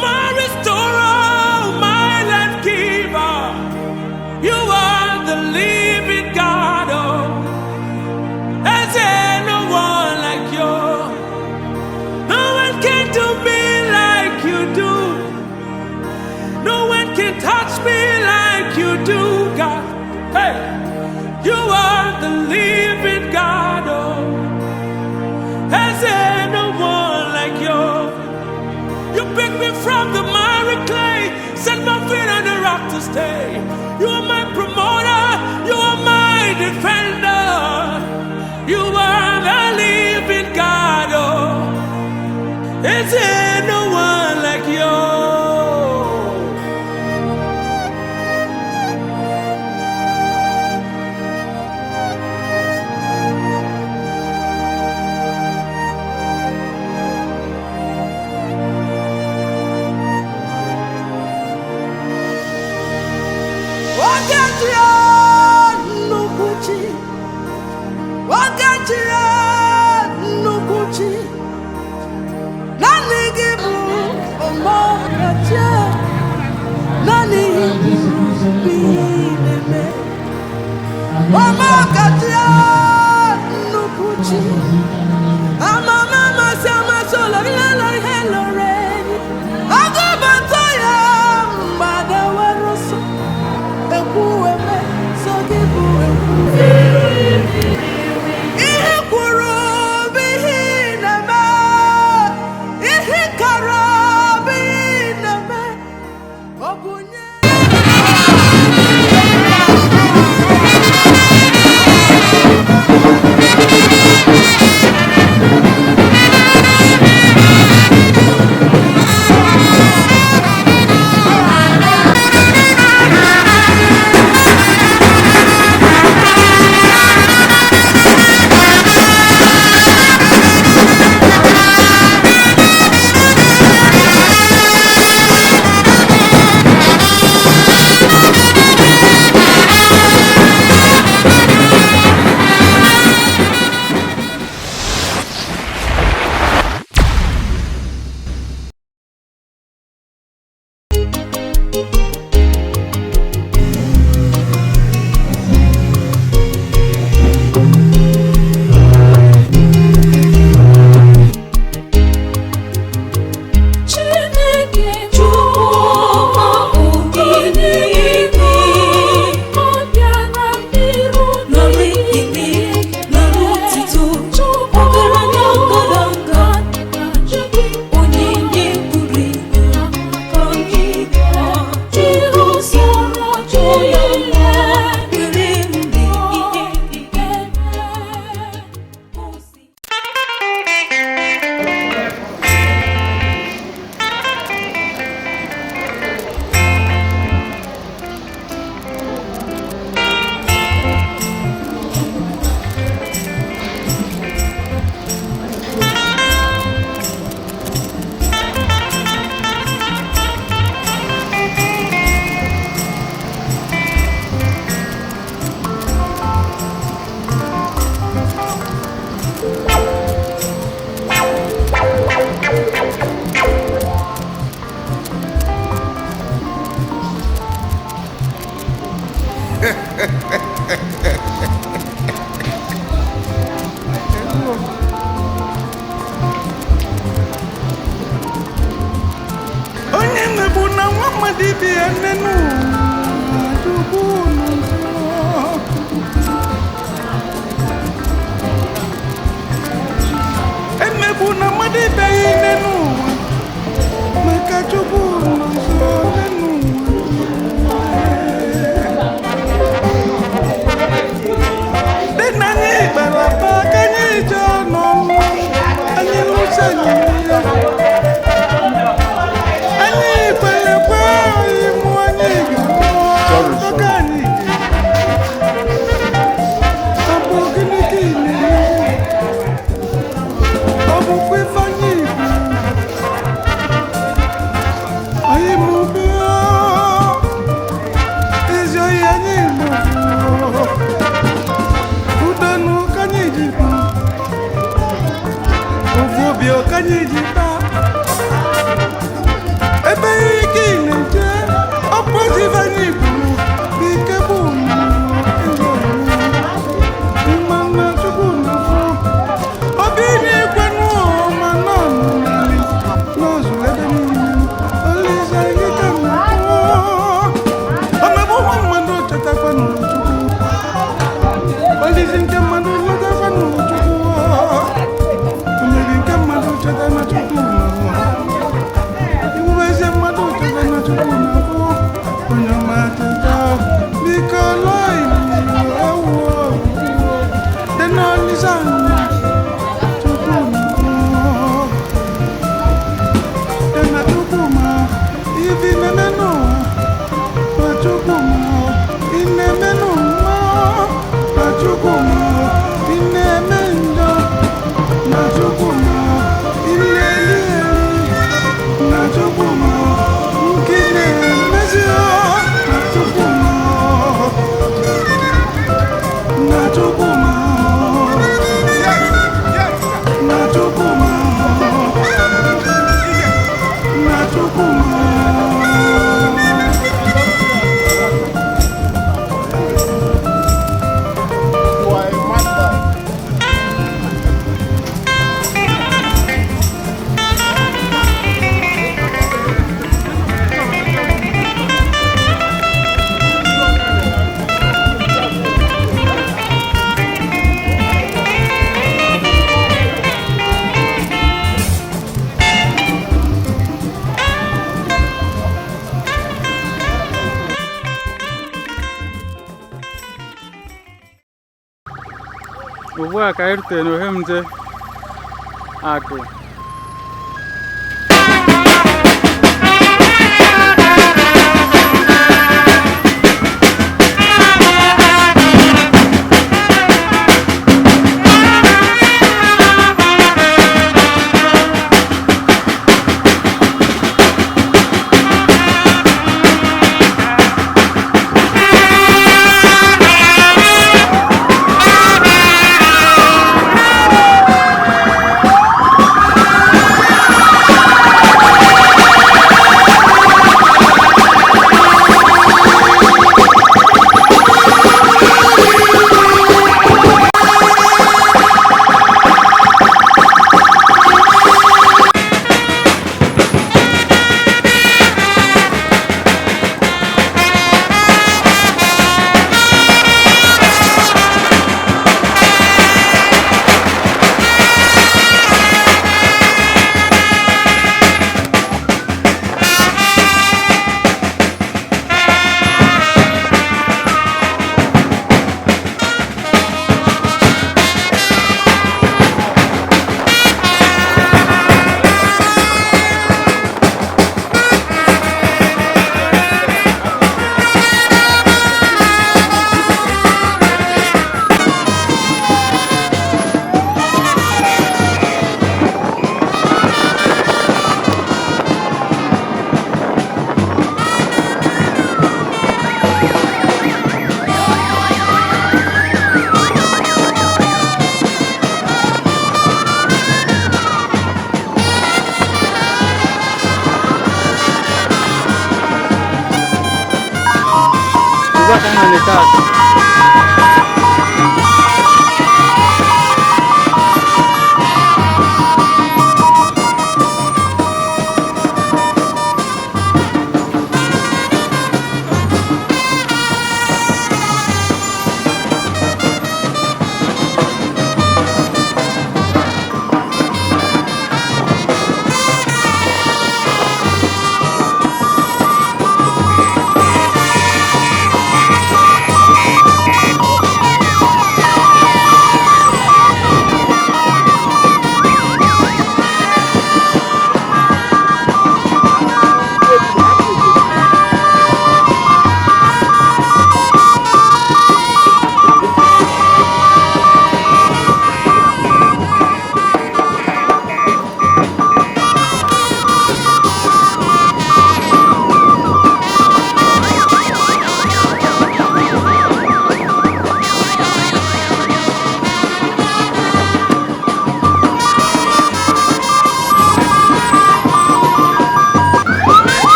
my restorer, my life giver. You are the living God. Oh, Ezeh, no one like you. No one can do me like you do. No one can touch me like you do, God. Hey, you are the living God. Oh, Ezeh, no one like you. You pick me from the miry clay, set my feet on the rock to stay. You are my promoter, you are my defender. You are the living God. Oh, is there no one like you? Ugbu a ka anyị rutere n'Ohemje Akụ.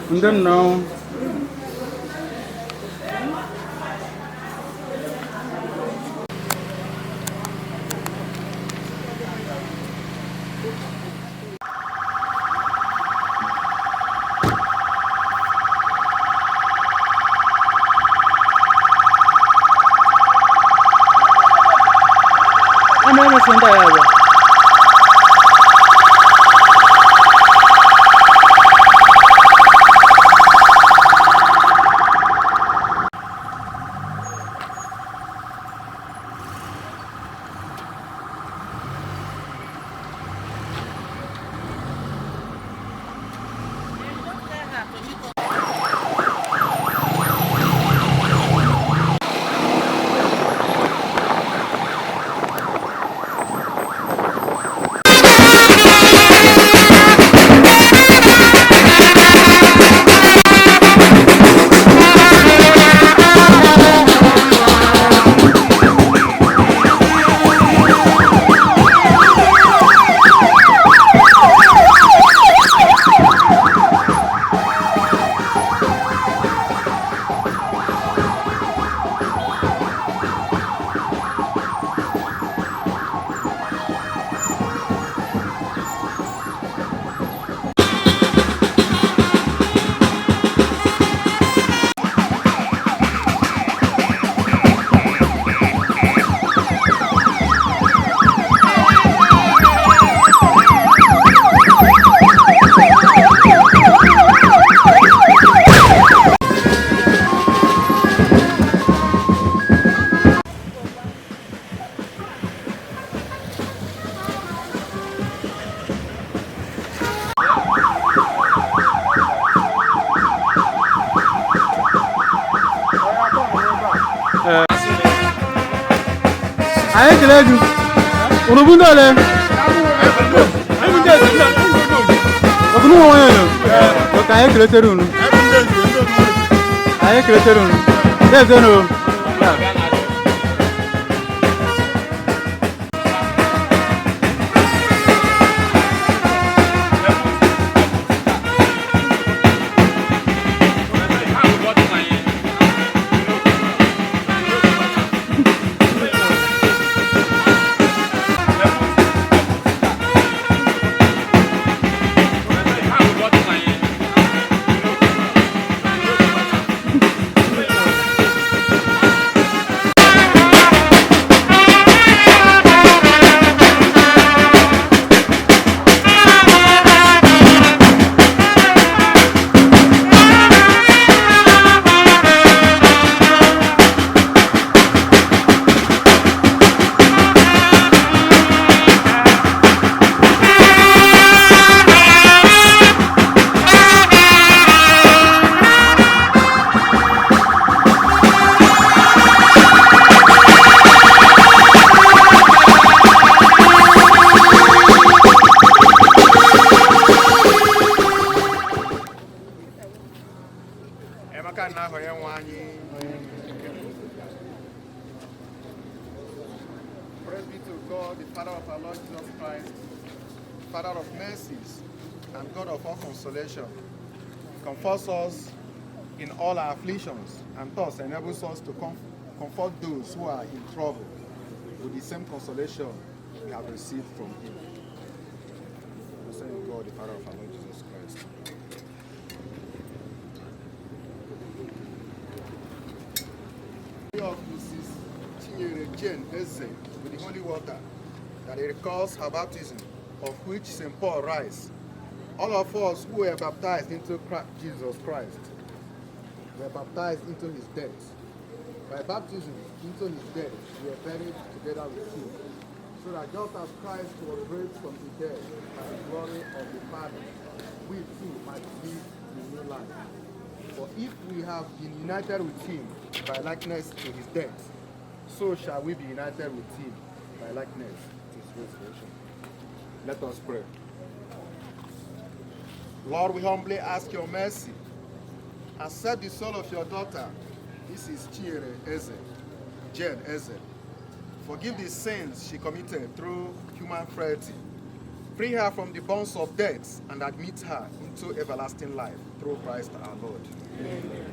And then now, I'm almost in there. I can do. Urubundale. I created one. I created one. There's no. Praise be to God, the Father of our Lord Jesus Christ, Father of mercies, and God of all consolation. Comforts us in all our afflictions, and thus enables us to comfort those who are in trouble with the same consolation we have received from Him. Praise God, the Father of our Lord Jesus Christ. Of Mrs. Jane Ezeh with the holy water that it recalls her baptism, of which St. Paul writes, all of us who were baptized into Jesus Christ were baptized into his death. By baptism into his death, we were buried together with him, so that just as Christ was raised from the dead by the glory of the Father, we too might live in new life. For if we have been united with him by likeness to his death, so shall we be united with him by likeness to his resurrection. Let us pray. Lord, we humbly ask your mercy. Accept the soul of your daughter. This is Ezeh, Jane Ezeh, Forgive the sins she committed through human frailty. Free her from the bonds of death and admit her into everlasting life through Christ our Lord. Amen.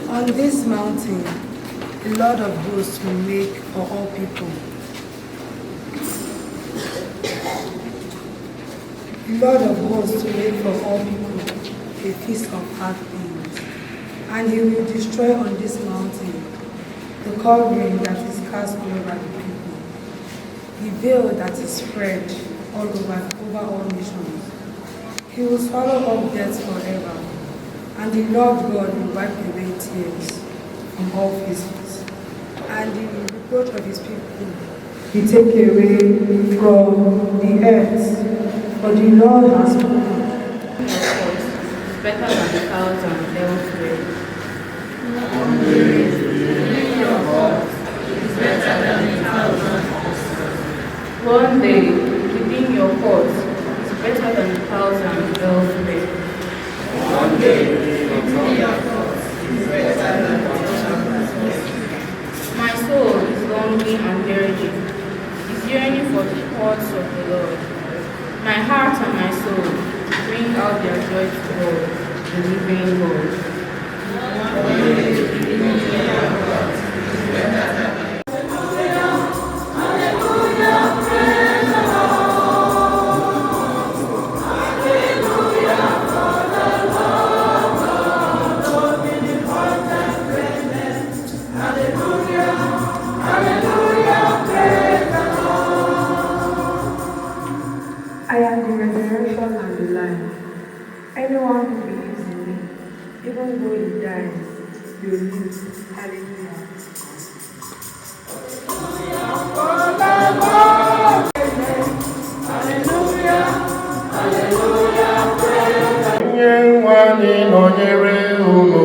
On this mountain, the Lord of hosts will make for all people. The Lord of hosts will make for all people a feast of hard things. And he will destroy on this mountain the covering that is cast all over the people, the veil that is spread all over all nations. He will swallow up death forever, and the Lord God will wipe away tears from all faces, and the reproach of his people he take away from the earth, for the Lord has spoken. Better than 1,000 elsewhere. one day within your courts is better than 1,000 elsewhere. One day within your courts is better than 1,000 elsewhere. My soul is longing and yearning, is yearning for the courts of the Lord. My heart and my soul bring out their joy to God, the living God. I am the resurrection and the life. Anyone who believes in me, even though he dies, will live. Hallelujah. Onye nwe anyị nọnyere unu.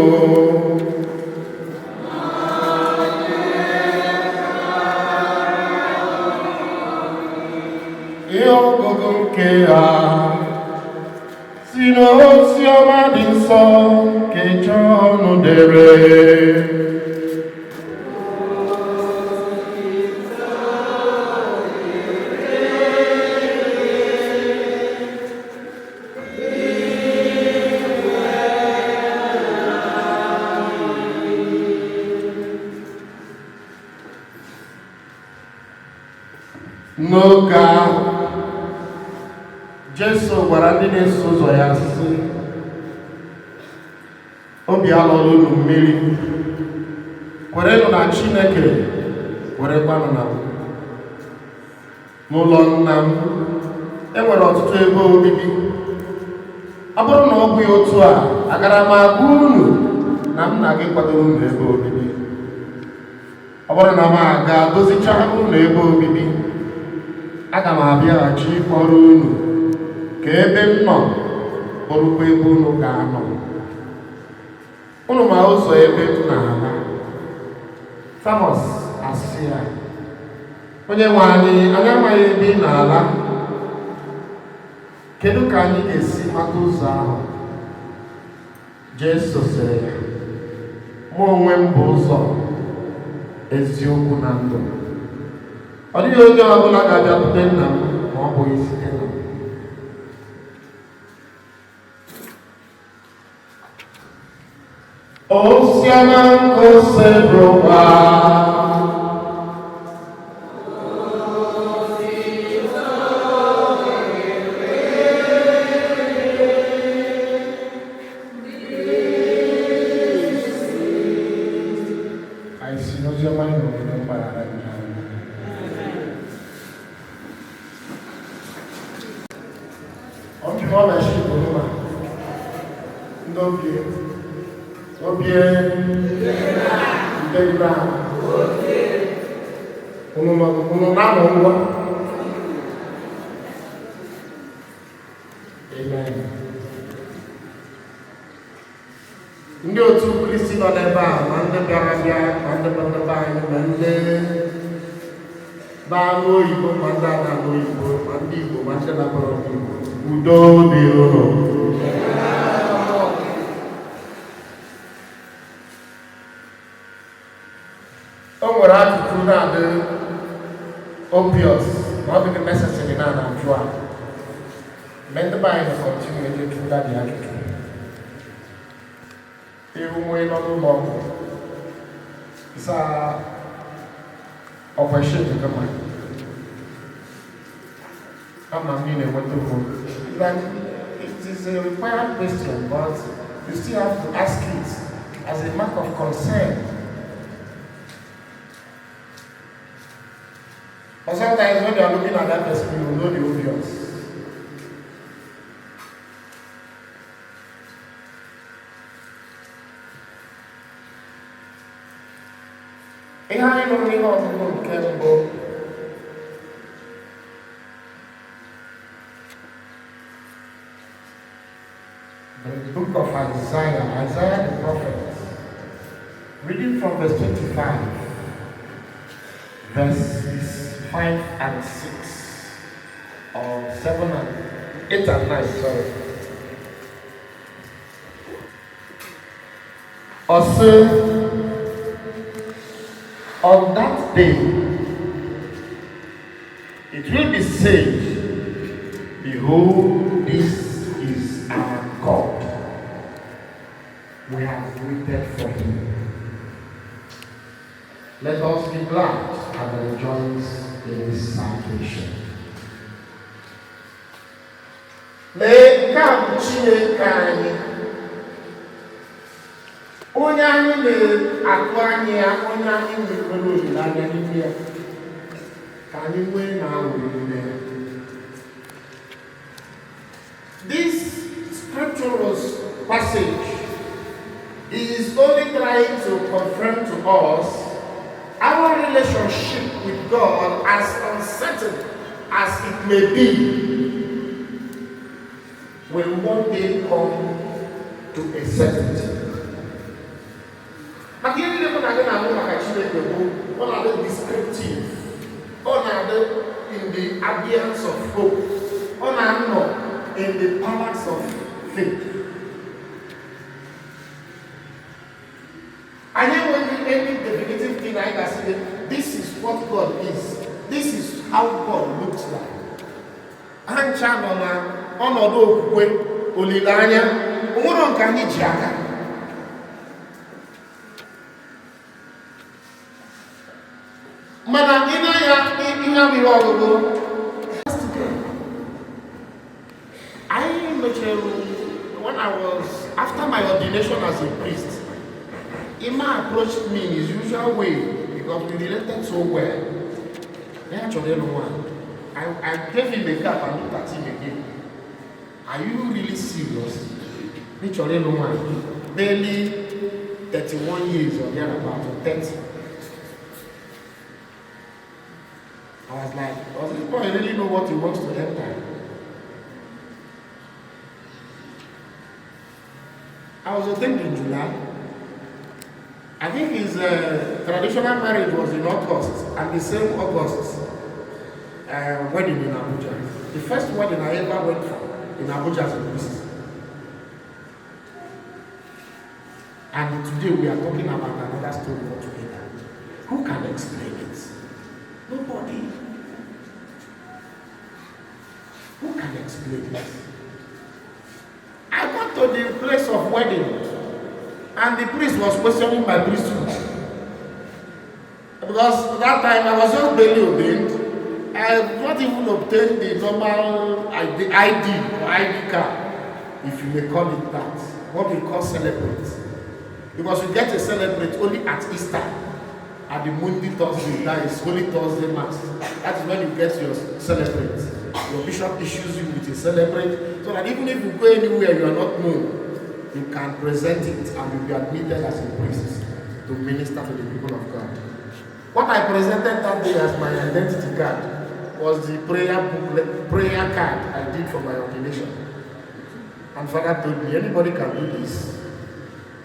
Ihe ọgụgụ nke ha si n'ozi ọma dị nsọ nke Jọn dere. N'oge ahụ, Jesu gwara ndị na-eso ụzọ ya sị, obi alọla unu mmiri, kwerenụ na Chineke, kwerekwanụ na m. N'ụlọ Nna m enwere ọtụtụ ebe obibi. Ọ bụrụ na ọ bụghị otu a, agara m agwa unu na m na-aga ịkwadoro unu ebe obibi. Ọ bụrụ na m aga dozicha unu ebe obibi, aga m abịaghachi ịkpọrọ unu ka ebe m nọ bụrụkwa ebe unu ga-anọ. Unu ma ụzọ ebe m na-ala. Famos asị ya, onye nwe anyị amaghị ebe ị na-ala. Kedu ka anyị ga-esi mata ụzọ ahụ? Jesu sịrị ya, mụ onwe m bụ ụzọ, eziokwu na ndụ. Ọ dịghị onye ọbụla ga-abịakwute Nna m ma ọ bụghị site na m. Oziọma nke Osebrokwa. Anyị si n'oziọma anyị n'obodo mgbaghara gị. Ọ na-eshi Igbo ndị Obie ndegide ahụ unu na-amụ ngwa. Amen. Ndị otu Kristi nọ n'ebe a, ma ndị bịara bịa, ma ndị bịara anyị, ma ndị na-anụ oyibo, ma ndị a na-anụ oyibo, ma ndị Igbo, ma ndị na-abụrụ ndị Igbo. Udo dị unu. O nwere ajụjụ na-adị obvious ma ọ dịghị necessary na-ajụ a. Mgbe ndị be anyị na-continue ịjụ ndị ajụjụ. Ihu nwe nọ n'ụlọ ọgwụ ịsa operation dị mma. Ama m niile enweta ụfọdụ. It is a required question, but you still have to ask it as a mark of concern. But sometimes when you are looking at that person, you know the obvious. Ihe anyị nụrụ ihe ọgụgụ nke mbụ the book of Isaiah the prophet, reading from verse 25, verses 5 and 6. or 7 and 8 and 9, sorry. Also, on that day, it will be said, behold, this is our God. We have waited for him. Let us be glad and rejoice in his salvation. Lee nke a bụ Chineke anyị, onye anyị na-atụ anya ya, onye anyị na-ekwere olileanya n'ime ya, ka anyị nwee na-awụrụ n'ime ya. This scriptural passage is only trying to confirm to us our relationship with God, as uncertain as it may be, will one day come to a certainty. But here we are descriptive, in the ambience of hope, in the palace of faith. And then when you end the definitive thing, I can say, this is what God is. This is how God looks like. And Chanoma, ọnọdụ okwukwe, olileanya, onwere nke anyị ji aka. Mana ị na-anya ihe abụghị ọgụgụ. When I was, after my ordination as a priest, Ima approached me in his usual way because we related so well. I gave him a cap and looked at him again. Are you really serious? Barely 31 years or thereabout, or 30. I was like, does this boy really know what he wants to enter? I was ordained in July. I think his traditional marriage was in August, and the same August wedding in Abuja. The first wedding I ever went for in Abuja as a priest. And today we are talking about another story altogether. Who can explain it? Nobody. Who can explain it? I got to the place of wedding, and the priest was questioning my priesthood. Because at that time I was just barely ordained. I had not even obtained the normal ID or ID card, if you may call it that. What we call celebrate. Because you get to celebrate only at Easter, at the Monday Thursday, that is Holy Thursday Mass. That is when you get your celebrate. Your bishop issues you with a celebrate, so that even if you go anywhere you are not known, you can present it and you'll be admitted as a priest to minister to the people of God. What I presented that day as my identity card was the prayer card I did for my ordination. And Father told me, anybody can do this.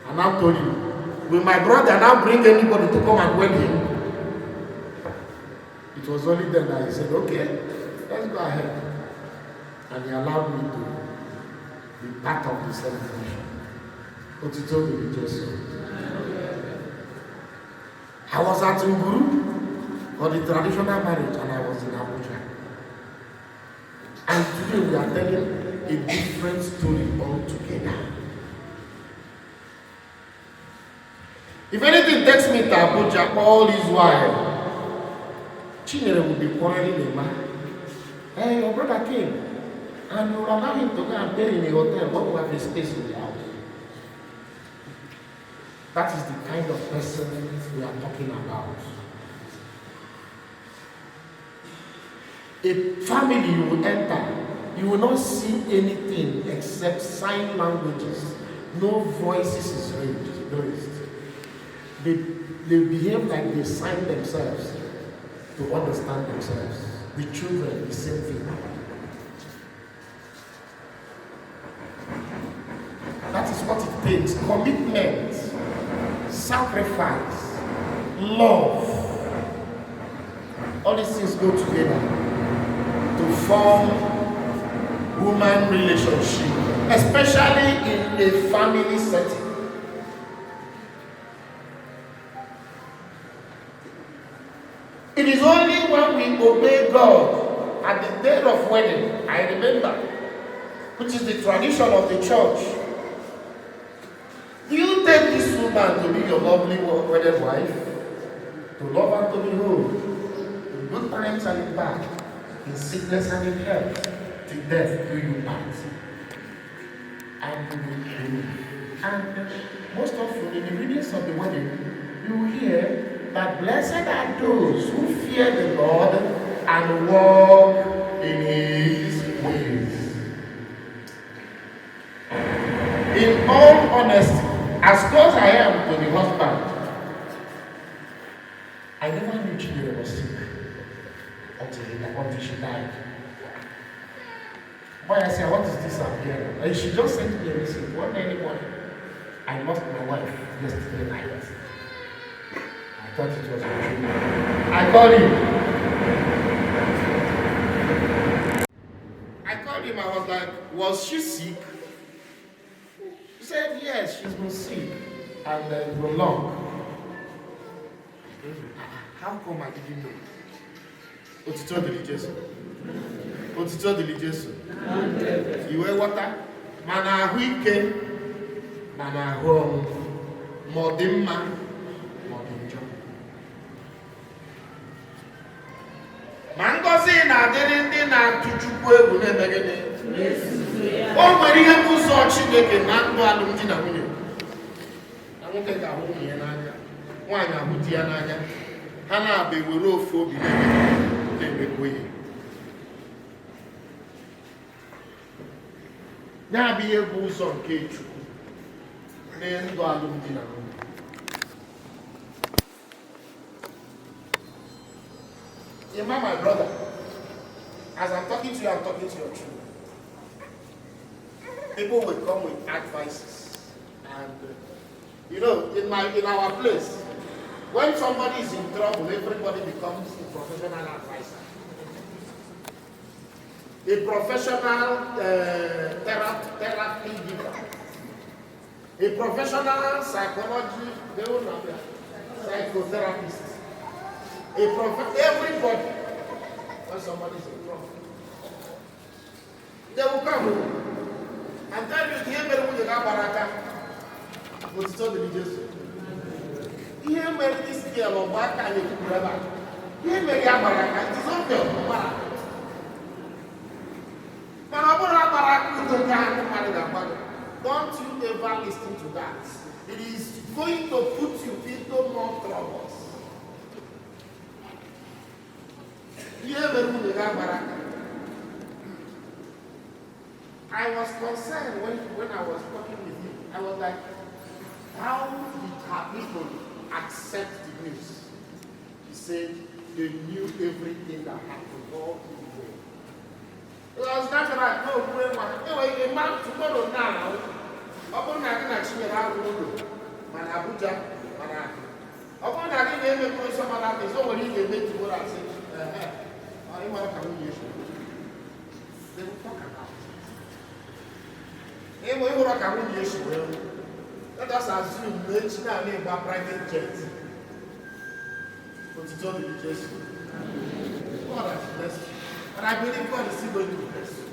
And I told him, will my brother now bring anybody to come and wed him? It was only then that he said, okay, let's go ahead. And he allowed me to be part of the celebration. But he told me just so. I was at Nguru for the traditional marriage, and I was in Abuja. And today we are telling a different story altogether. If anything takes me to Abuja all this while, Chinyere will be quarreling a man. Hey, your brother came, and you allow him to go and pay in a hotel, but we have a space in the house. That is the kind of person we are talking about. A family you will enter, you will not see anything except sign languages. No voices is raised. They behave like they sign themselves to understand themselves. The children, the same thing. That is what it takes. Commitment, sacrifice, love. All these things go together. to form human relationship, especially in a family setting. It is only when we obey God at the day of wedding, I remember, which is the tradition of the church. Do you take this woman to be your lovely wedded wife? To love and to behold, in good times and in bad, in sickness and in health, to death do you part. And you will believe. And most often in the readings of the wedding, you will hear that blessed are those who fear the Lord and walk in His ways. In all honesty, as close I am to the husband, I never knew Chidera was sick until she died. Why I say, what is this I'm hearing? And she just sent me a message one early morning. I lost my wife yesterday night. I thought it was a dream. I called him. I was like, was she sick? He said, yes, she's been sick. And it was long. How come I didn't know? Otito dili Jesu. Otito dili Jesu. Iwe water. Mana ahụ ike. Mana ahụ ọnwụ. Ma ọ dị mma. Ma ọ dị njọ. Ma ngọzi na-adịrị ndị na-atụ Chukwu egwu na-eme gịnị? O nwere ihe bụ ụzọ Chineke na ndụ alụmdi na nwunye. Na nwoke ga-ahụ nwunye ya n'anya. Nwaanyị ahụ di ya n'anya. Ha na-abụ ewere ofu obi na-emekwa ihe. Na-abụ ihe bụ ụzọ nke Chukwu na ndụ alụmdi na nwunye. Remember, my brother, as I'm talking to you, I'm talking to your children. People will come with advices, and in our place, when somebody is in trouble, everybody becomes a professional advisor, a professional therapy giver, a professional psychology, psychotherapist. Everybody, when somebody is in trouble, they will come and tell you, here we go, Baraka. What's the religious? Here we this girl of Baraka and you brother. Here we go, Baraka. It is not your Baraka. Don't you ever listen to that. It is going to put you into more troubles. I was concerned when I was talking with him. I was like, how did her people accept the news? He said they knew everything that happened all the way. It was natural. No, anyway, a man tomorrow now, upon that Abuja, upon that they make some other things. So when he made tomorrow, I said, they will talk about it. Let us assume that now name a private jet. But it's only just God has blessed you. And I believe God is still going to bless you.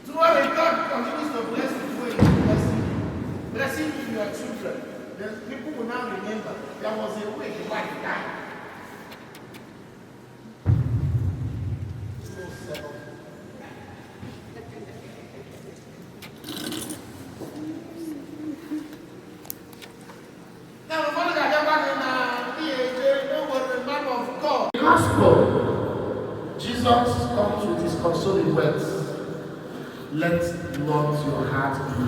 Tomorrow God continues to bless you the way He blessing you and your children. Then people will now remember there was a way the wife died. Jesus comes with his consoling words. Let not your heart be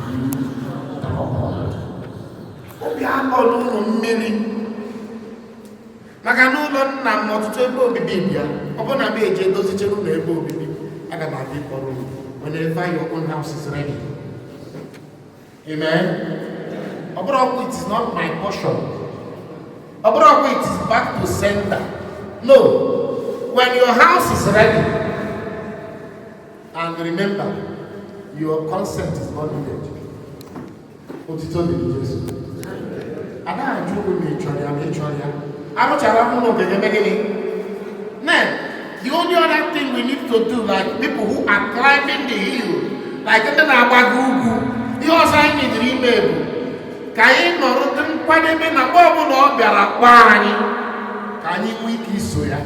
troubled. Obie akọlụ ụlọ mmiri maka na ụlọ nna m ọtụtụ ebe obibi bịa ọ bụ na m eji edozichere ụlọ ebe obibi aga m abịa ịkpọrọ m whenever your own house is ready. Amen. Ọ bụrụ ọkwa it is not my portion. Ọ bụrụ ọkwa it is back to center. No. when your house is ready, and remember, your consent is not needed. Otito de Jesus. Ada ajuku me choria. Arochara mu no gege. Then, the only other thing we need to do, like people who are climbing the hill, like in the Nabagugu, you also need to remember. Kain no run kwadebe na bobo no biara kwani. Kani wiki soya.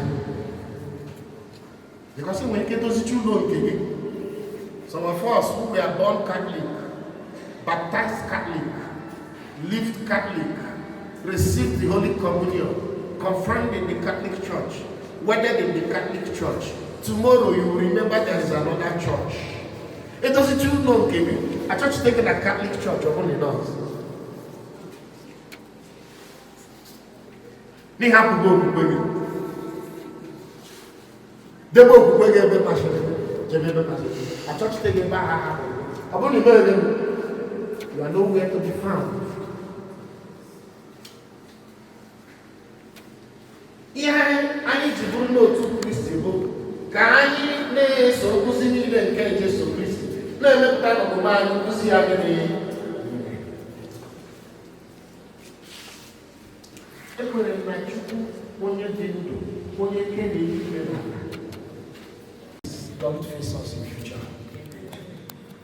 Because when you get those children, some of us who were born Catholic, baptized Catholic, lived Catholic, received the Holy Communion, confirmed in the Catholic Church, wedded in the Catholic Church. Tomorrow you will remember there is another church. It doesn't you know, a church taking a Catholic church or only does. They have to go to Obie. They go to Obie every passion. A church taking back. Upon the burden, you are nowhere to be found. Yeah, I need to know to Christ. Can I so pushing even can Jesus Christ? No, no, no, no, see again. God face us in future.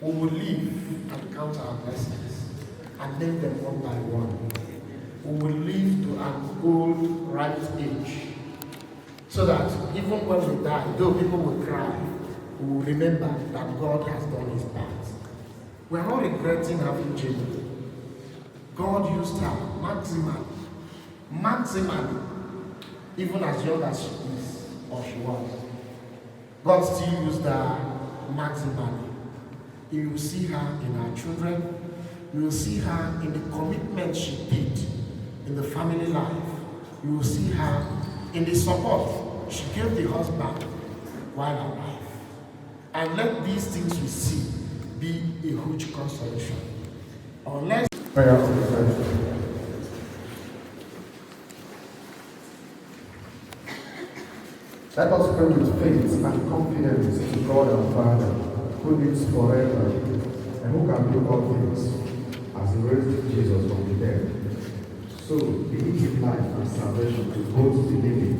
We will live and count our blessings and name them one by one. We will live to an old right age, so that even when we die, though people will cry, we will remember that God has done his part. We are not regretting having Jenny. God used her maximally, even as young as she is or she was. God still used her maximally. You will see her in her children. You will see her in the commitment she did in the family life. You will see her in the support she gave the husband while alive. And let these things we see be a huge consolation. Unless prayer of reflection. Let us pray with faith and confidence to God our Father, who lives forever and who can do all things, as he raised Jesus from the dead. So he gives life and salvation to both the living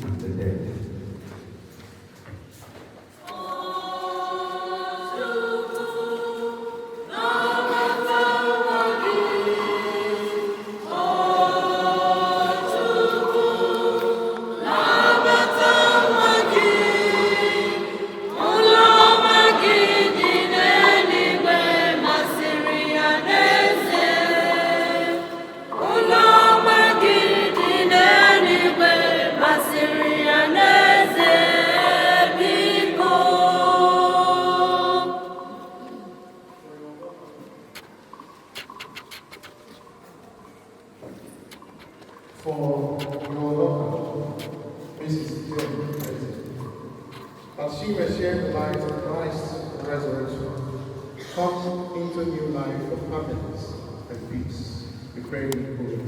and the dead. For your Lord, Mrs. that she may share the light of Christ's resurrection, come into new life of happiness and peace. We pray in the Lord.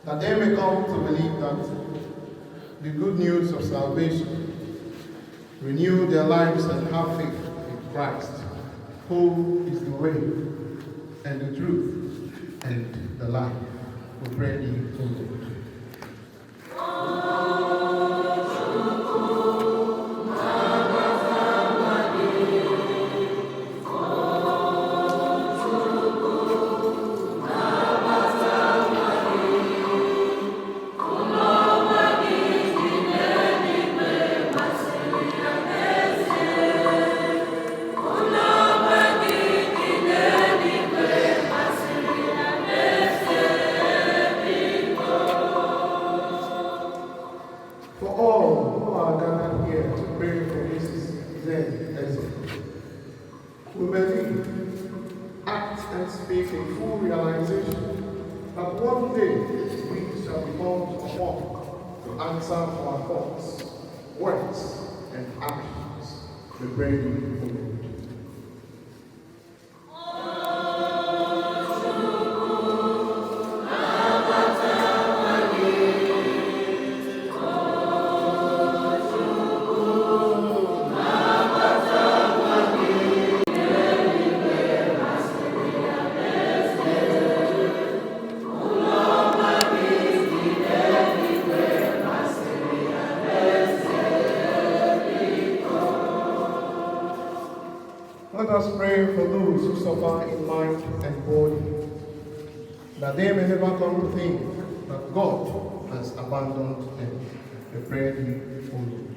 That they may come to believe that the good news of salvation, renew their lives and have faith in Christ, who is the way and the truth and the life. We pray in the Lord. Thank you. we believe, act and speak in full realization that one day we shall be called upon to answer our thoughts, words, and actions. We pray in the name. Let us pray for those who suffer in mind and body, that they may never come to think that God has abandoned them. We pray thee, O Lord.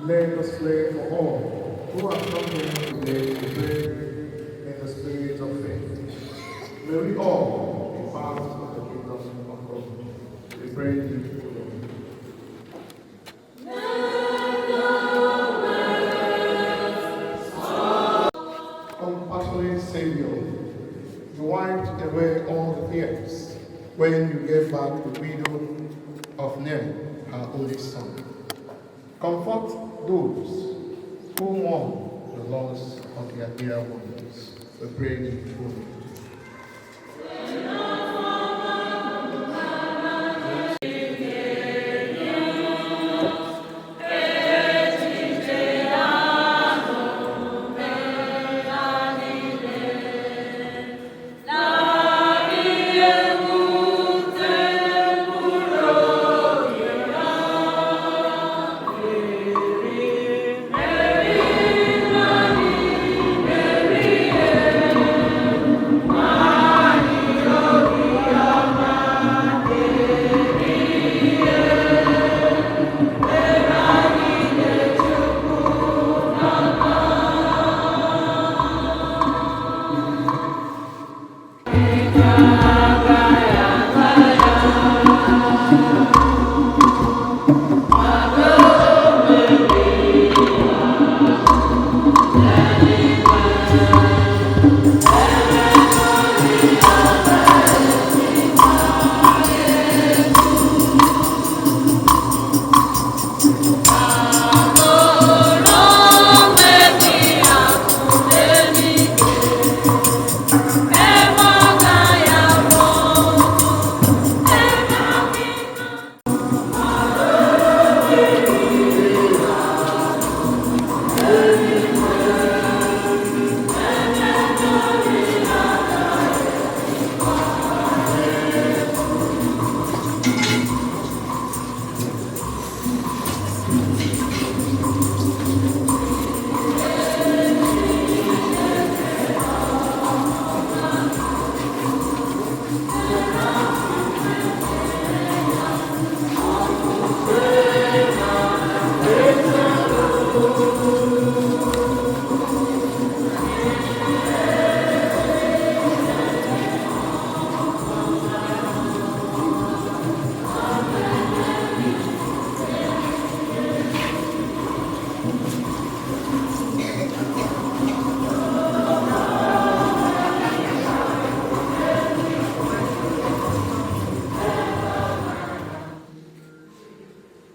Let us pray for all who have come here today to pray in the spirit of faith. May we all be part of the kingdom of God. We pray thee, O Lord. Compassionate Savior, you wiped away all the tears when you gave back the widow of Nain, her only son. Comfort those who mourn the loss of their dear ones. We pray thee, O Lord.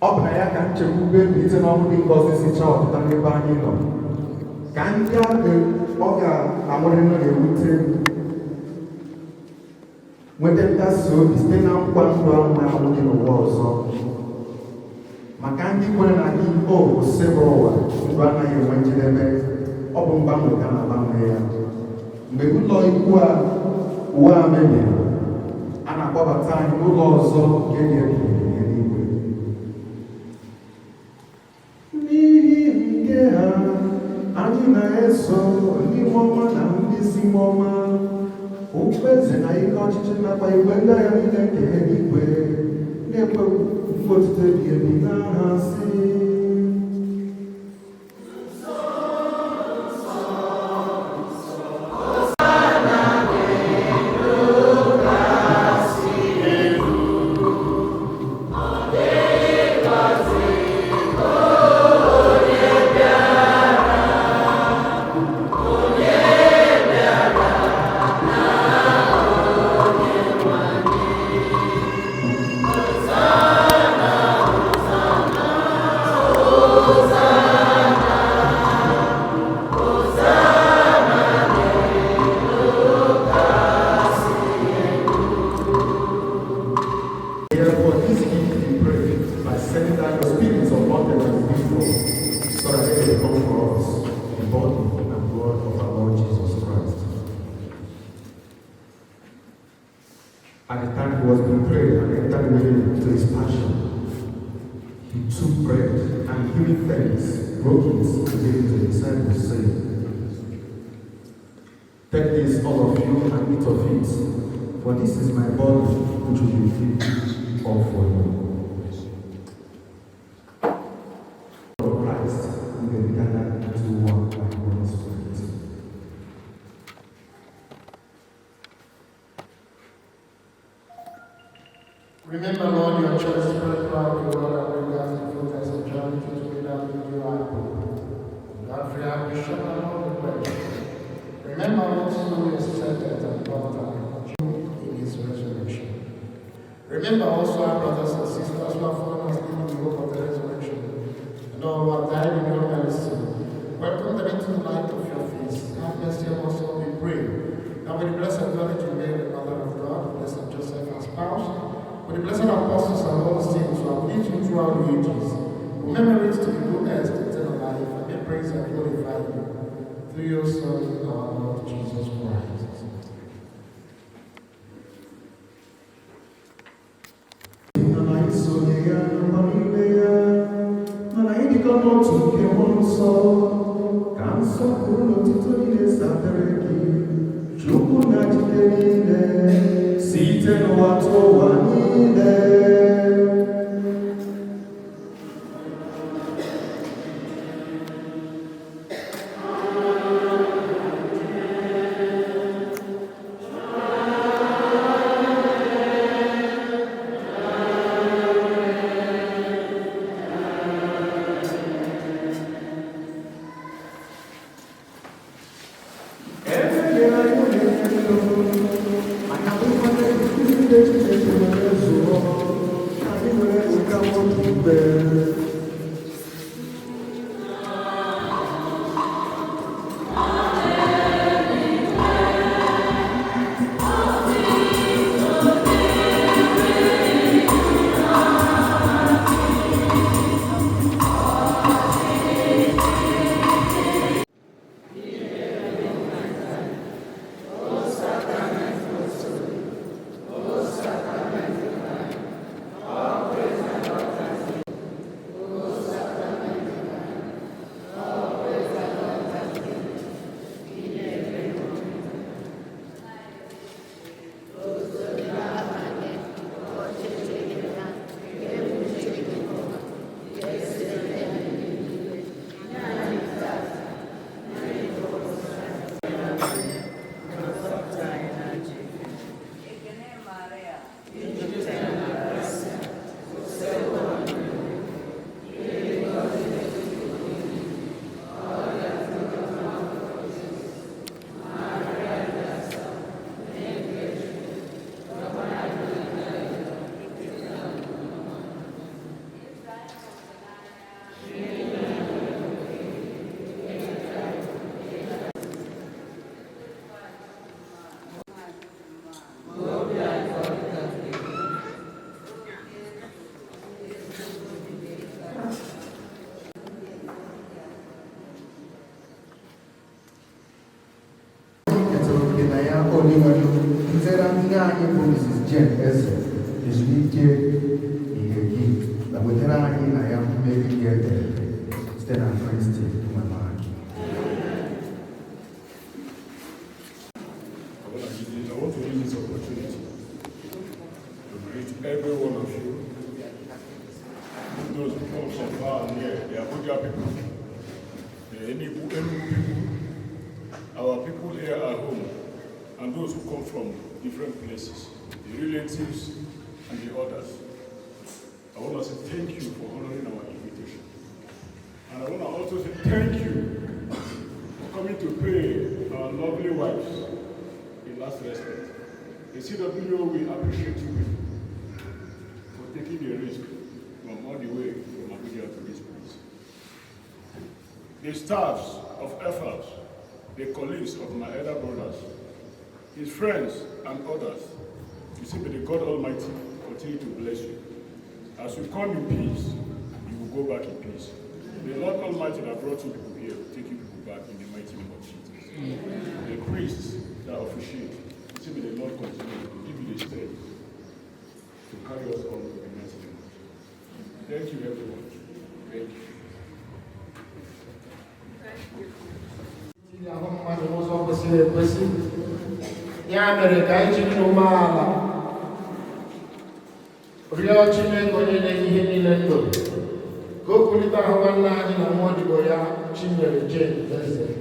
Ọ bụ na ya ka nchekwube mbilite n'ọnwụ dị ngọzi si chọọ ọpụta n'ebe anyị nọ, ka ndị ahụ ọ ga-anwụrị nọ ga-ewute nweta nkasi obi site na nkwa ndụ ahụ na-anwụghị n'ụwa ọzọ. Maka ndị kwere na gị osebụ ụwa ndụ anaghị enwe njedebe, ọ bụ mgbanwe ka na-agbanwe ya. Mgbe ụlọ ikwu a uwe a mebiri, a na-akpọbata anyị n'ụlọ ọzọ nke ga-ebi eluigwe. N'ihi nke ha anyị na-eso ndị mmụọma na ndị isi mmụọma, okwu eze na ike ọchịchị nakwa igwe ndị agha niile nke eluigwe na-ekwe mkpu otuto ebighị ebi n'aha si At the time he was betrayed and entered into his passion, he took bread and giving thanks, broke it and gave it to the disciples, saying, "Take this, all of you, and eat of it, for this is my body, which will be given all for you." For Christ, we may be gathered into one by the Holy Spirit. Remember, Lord, your church spread throughout the world and bring us the fruits of journey to together with you, I pray. God, free our bishop and all the clergy. Remember also your servant and daughter in his resurrection. Remember also our brothers and sisters who have fallen asleep in the hope of the resurrection, and all who have died in your mercy. Welcome them into the light of your face. Have mercy on us all, we pray. Now with the blessed Virgin Mary, the Mother of God, blessed Joseph, our spouse, with the blessed apostles and all the saints who have lived you throughout the ages, who memories to be good as to eternal life, and may praise and glorify you through your Son, our Lord Jesus Christ. Site n'ụwa tụwa niile. nzere ndị anyị bụ Mrs. Jane Ezeh ezumike ihe gị na wetara anyị na ya mmeri gị edere site na Kristi nwe anyị. want to use this opportunity to greet every one of you. Those who come from far and near, the Abuja people, the Enugu people, our people here at home, and those who come from different places, the relatives and the others. I want to say thank you for honoring our invitation. And I want to also say thank you for coming to pay our lovely wives in last respect. The CWO will appreciate you for taking the risk from all the way from Abuja to this place. The staffs of FLs, the colleagues of my elder brothers, his friends and others, you see, may the God Almighty continue to bless you. As you come in peace, you will go back in peace. The Lord Almighty that brought you people here will take you people back in the mighty name of Jesus. The priests that officiate, you see, may the Lord continue to give you the strength to carry us on to the mighty name of Jesus. Thank you, everyone. Thank you. Ya mere ka anyị jiri n'umeala rịọ Chineke onye na-enye ihe niile ndụ ka o kulite ahụ nwanne anyị na nwa odibo ya Chinyere Jane Ezeh,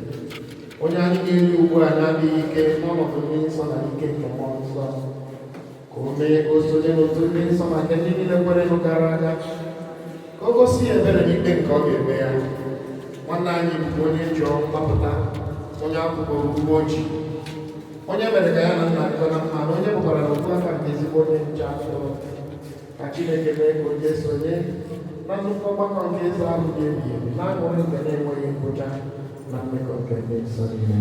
onye anyị ga-eri ugbu a na-adịghị ike n'ọnọdụ ndị nsọ na ike nke mmụọ nsọ, ka o mee ka o sonye n'otu ndị nsọ maka ndị niile kwerenụ gara aga, ka o gosi ya ebere n'ikpe nke ọ ga-eme ya. Nwanne anyị bụ onye jụọ mgbapụta, onye akwụkwọrọ ugbo ojii, onye mere ka ya na nna dịkọ na mma na onye bụkwara na okwu aka nke ezigbo onye nche afọ. Ka Chineke mee ka onye sonye na nnukwu ọgbakọ nke eze ahụ ga-ebi ebi na-aṅụrị nke na-enweghị ngwụcha na mmekọ nke ndị nsọ niile.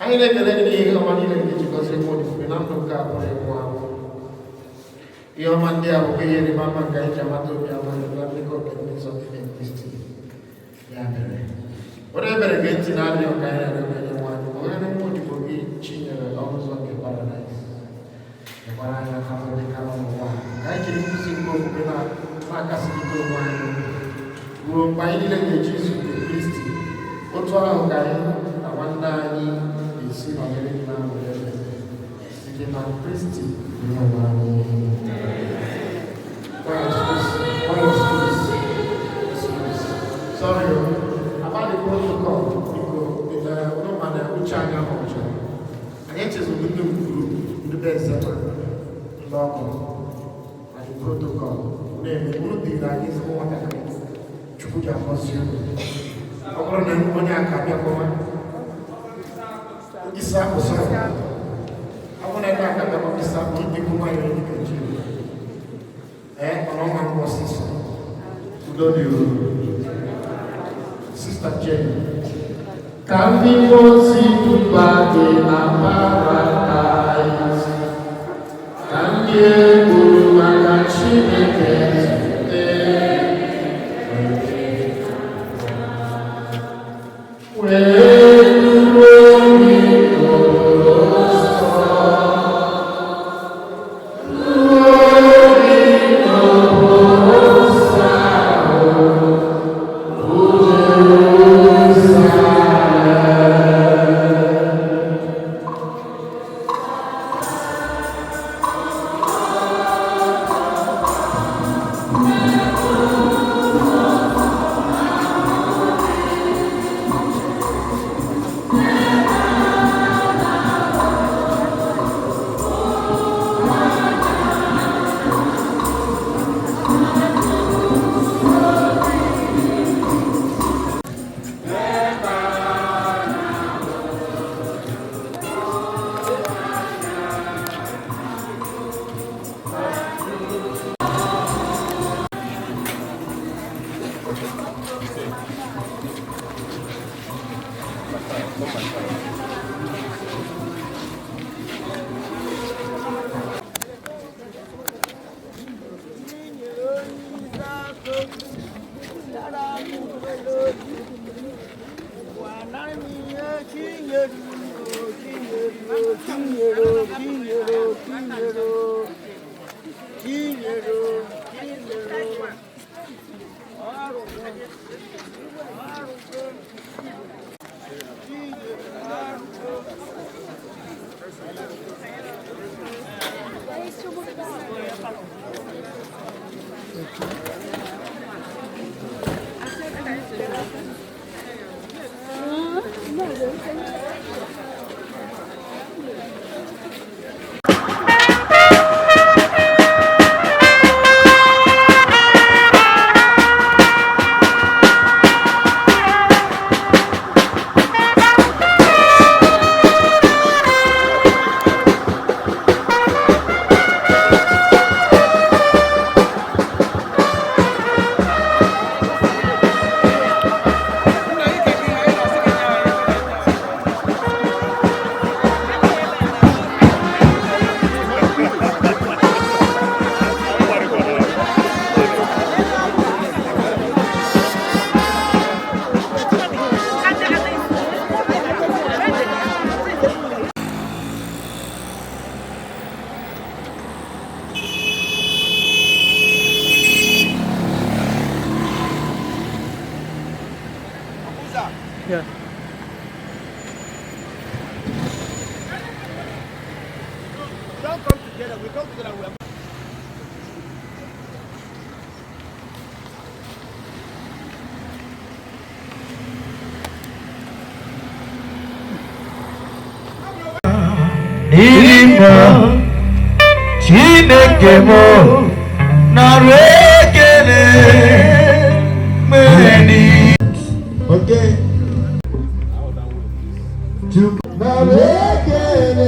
Anyị na-ekele gị n'ihe ọma niile nke jikọsị mụ na ndụ nke a pụrụ ịkwụ ahụ. Ihe ọma ndị a bụkwa ihe ịrịba ama nke anyị ji amata obi ama na mmekọ nke ndị nsọ nke Kristi. Ya mere, onye ebere ga-eti na arịọ ka anyị na-arịọ nwanyị ma onye na-enwe odibo gị Chinyere n'ọnụ ụzọ nke paradaịs. Ekwara anyị aka dị ka n'ụwa ka anyị jiri nkwụsị nke okwukwe na-akasịrịta onwe anyị ruo mgbe anyị niile ga-eji izu nke Kristi otu ahụ ka anyị na nwanne anyị esi nọnyere gị na-amụrụ ebe site na Kristi onye nwe anyị. Sorry, about the protocol, because no matter which I am on, and it is a window group, the best ever, local, and the protocol. Name the good thing that is what I can choose to force you. Ọkùnrin náà ń wọ́n ní àkàbí ọkọ̀wá. Ìsáàbù sọ̀rọ̀. Àwọn ẹgbẹ́ àkàbí ọkọ̀ ìsáàbù kí dínkù wáyé ní Nàìjíríà. Ọ̀nà ọmọ ń bọ̀ sí sọ. Lórí o. Sister Jane. Kàbí mo sì dùgbà dé paradise. Kàbí egbòrò màkà Chineke zute. don't come together. We come together. We are N'ime Chineke m nara ekele mgbe Okay. Nara ekele.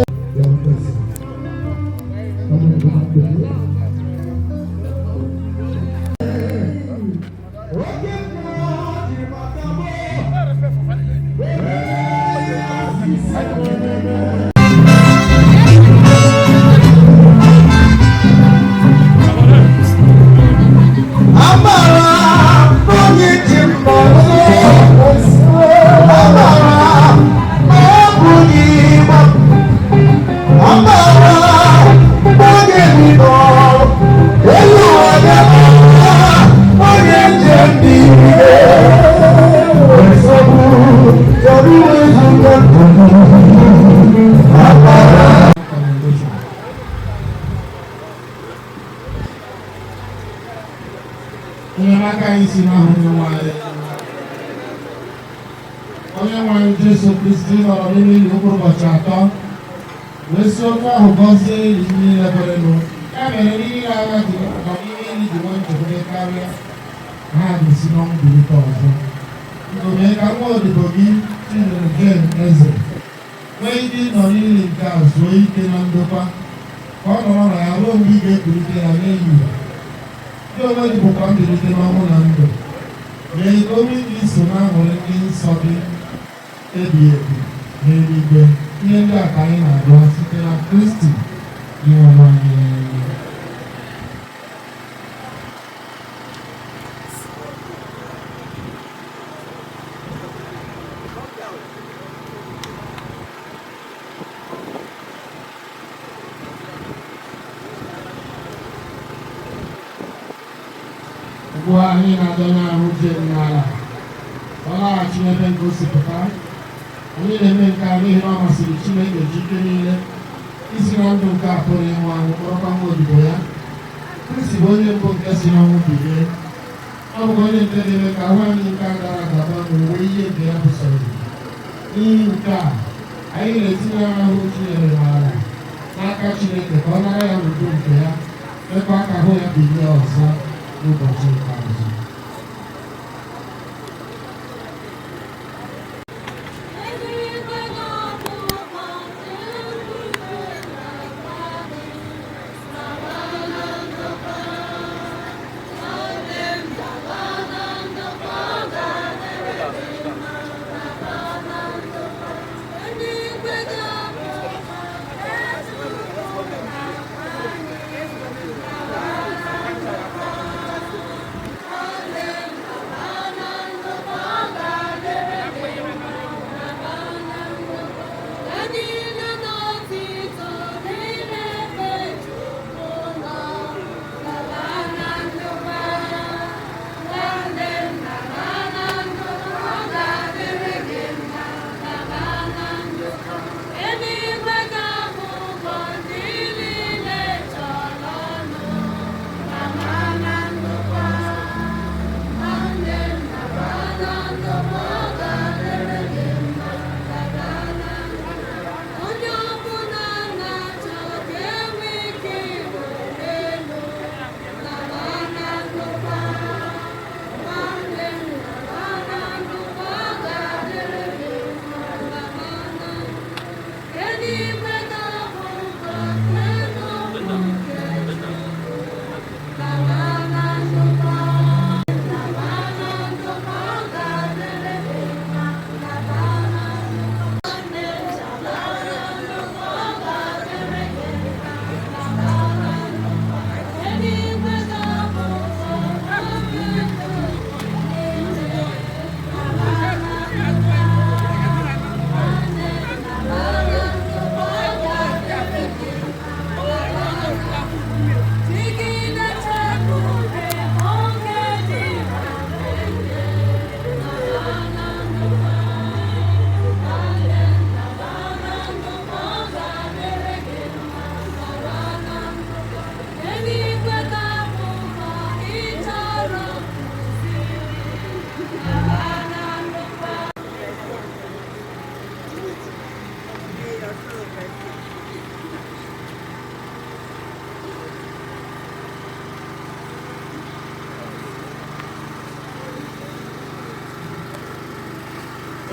Onye nwanyị Jesu Kristi nọrọ n'ime ili ụkwụ ụbọchị atọ wee si ofe ahụ gọzie ili niile kwerenụ ya mere n'ihi agha dị nọ n'ime ili dị nwe nchekwube karịa ha ga-esi n'ọnwụ bilite ọzọ. Biko mee ka nwa odibo gị Chinyere Jen Ezeh nwee ike ịnọ n'ili nke a zuo ike na ndokwa ka ọ nọrọ na ya ruo mgbe ị ga-ekulite ya n'ehihie. Ndị onwe gị bụkwa mbilite n'ọnwụ na ndụ. Mee ike obi gị so na-aṅụrị ndị nsọ gị ebi ebi n'eluigwe. Ihe ndị a ka anyị na-arịọ site na Kristi dị ọnụ anyị. Ugbu a anyị na-adọnye ahụ Jen n'ala ọ laghachi n'ebe ngosipụta. Anyị na-eme nke a n'ihi na ọ masịrị Chineke ji ike niile isi na ndụ nke a pụrụ ịnwụ anwụ kpọrọkwa nwa odibo ya. Kristi bụ onye mbụ nke si n'ọnwụ bilie. Ọ bụkwa onye nke ga-eme ka ahụ anyị nke a gara aga n'uwe ihe nke ya bụsoro. N'ihi nke a anyị na-etinye ahụ Chinyere n'ala n'aka Chineke ka ọ nara ya n'udo nke ya mekwa ka ahụ ya bilie ọzọ n'ụbọchị ikpeazụ.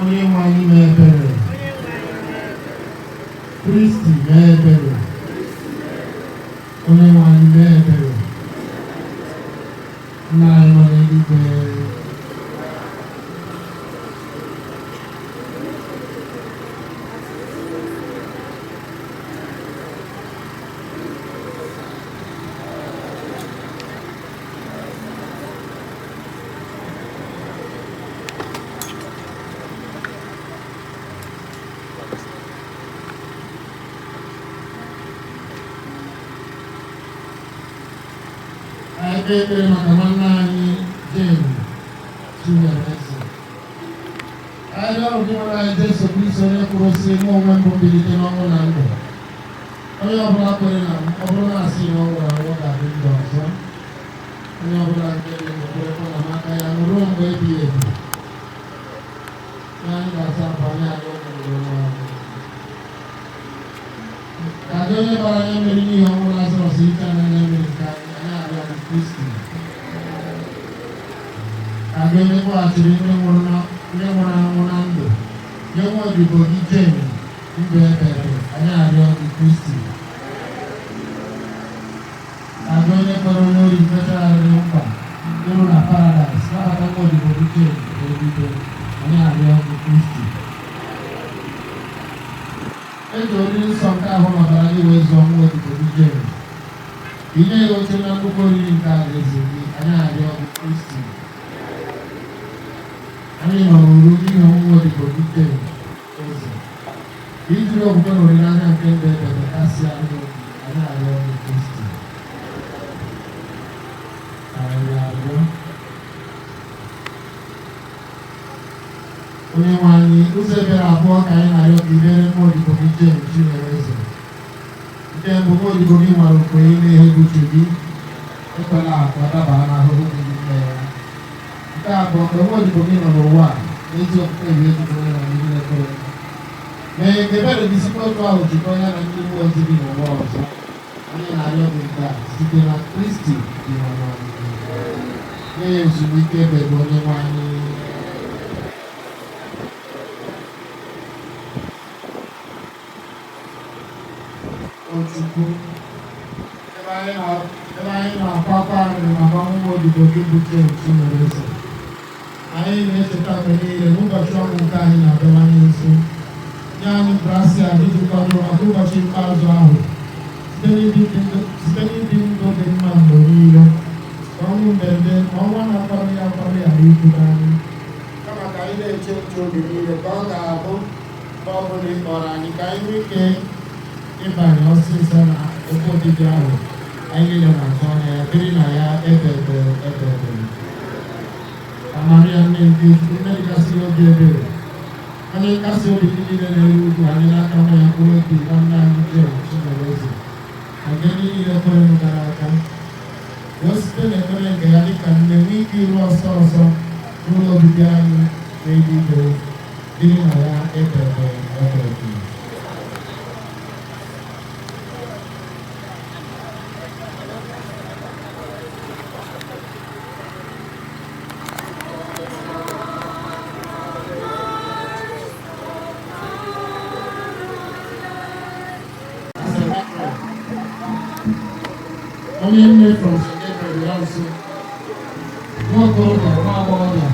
onye nwe anyị mee ebere. Kristi mee ebere. Onye nwe anyị mee ebere. Nna anyị nọ n'eluigwe. Ekpere maka nwanne anyị Jen Chinyere Ezeh. Anyị ọrụ gị nwere anyị Jesu Kristo onye kwuru sị mụ onwe mbụ mbilite n'ọnwụ na ndụ. Onye ọbụla kwere na m, ọ bụrụ na asị na ọ nwụrụ anwụ ga-adị ndụ ọzọ. Onye ọbụla nke dị ndụ kwerekwa na m aka ya ruo mgbe ebighị ebi. Ya anyị ga-asa abanye anyị ọgwụgwụ nwa anyị. Ka gị onye bara anya mmeri n'ihi ọnwụ Lazarọs ike anaghị emeri nke anyị arịọ Kristi. Ka gị onye kpọghachiri ndị nwụrụ anwụ na ndụ nye nwa odibo gị Jen ndụ ebere anyị arịọ Kristi. Ka gị onye kwere onye ori mechara arịrị nkwa ịrụ na paradaịs nabata nwa odibo gị Jen ebido anyị arịọ Kristi. Eji oriri nsọ nke ahụ nọbara gị wee zụọ nwa odibo gị Jen. Inye ya oche na nnukwu oriri nke alaeze gị anyị arịọ Kristi. Anyị nọ n'uru n'ihi ọnwụ odibo gị Jen Ezeh. Ijiri okwukwe na olileanya nke ndụ ebere kasị anyị obi anyị arịọ Kristi. Anyị arịọ onye nwe anyị ụzọ ebere abụọ ka anyị na-arịọ ka ibere nwa odibo gị Jen Chinyere Ezeh. Nke mbụ nwa odibo gị nwere okwenye na-ehe uche gị ekwela akwa dabara n'ahụhụ gị n'ime ya. Nke abụọ mgbe nwa odibo gị nọ n'ụwa n'ezi ofufe iri ejikọrọ na ndị na-ekwere mee ka ebere gị sikwa otu ahụ jikọ ya na ndị mmụọ ozi gị n'ụwa ọzọ. Anyị na-arịọ gị nke a site na Kristi dị ọnụ anyị. Nye ya ezumike ebe bụ onye nwe anyị. Chukwu ebe anyị na-akwakwa arịrị maka ọmụmụ odibo gị bụ Jen Chinyere Ezeh. Anyị na-echeta mgbe niile n'ụbọchị ọnwụ nke anyị na-abịawanye nso. Nye anyị grasia ijikọrọ maka ụbọchị ikpeazụ ahụ site n'ibi ndụ dị mma mgbe niile. Ka ọnwụ mberede ma ọnwa na-akwarụ ya akwarụ ya n'ihu anyị. Kama ka anyị na-eche nche oge niile ka ọ ga-abụ mgbe ọ bụla ị kpọrọ anyị ka anyị nwee ike ịbanye ọsịsọ na ebe obibi ahụ anyị niile na-atụ anya ya biri na ya ebebe. Ka Maria nne nke nne dịgasịrị obi ebere onye nkasi obi ndị niile na-eru ugwu anyị n'aka nwa ya mkpụrụ obi nwanne anyị Jen Chinyere Ezeh na nke ndị niile kwere m gara aga wee site n'ekpere nke ya dịka nne nwee ike iru ọsọ ọzọ n'ụlọ obibi anyị n'eluigwe biri na ya ebebe. Onye nne from Secretary ya nso nwa okorobịa nwa agbọghọbịa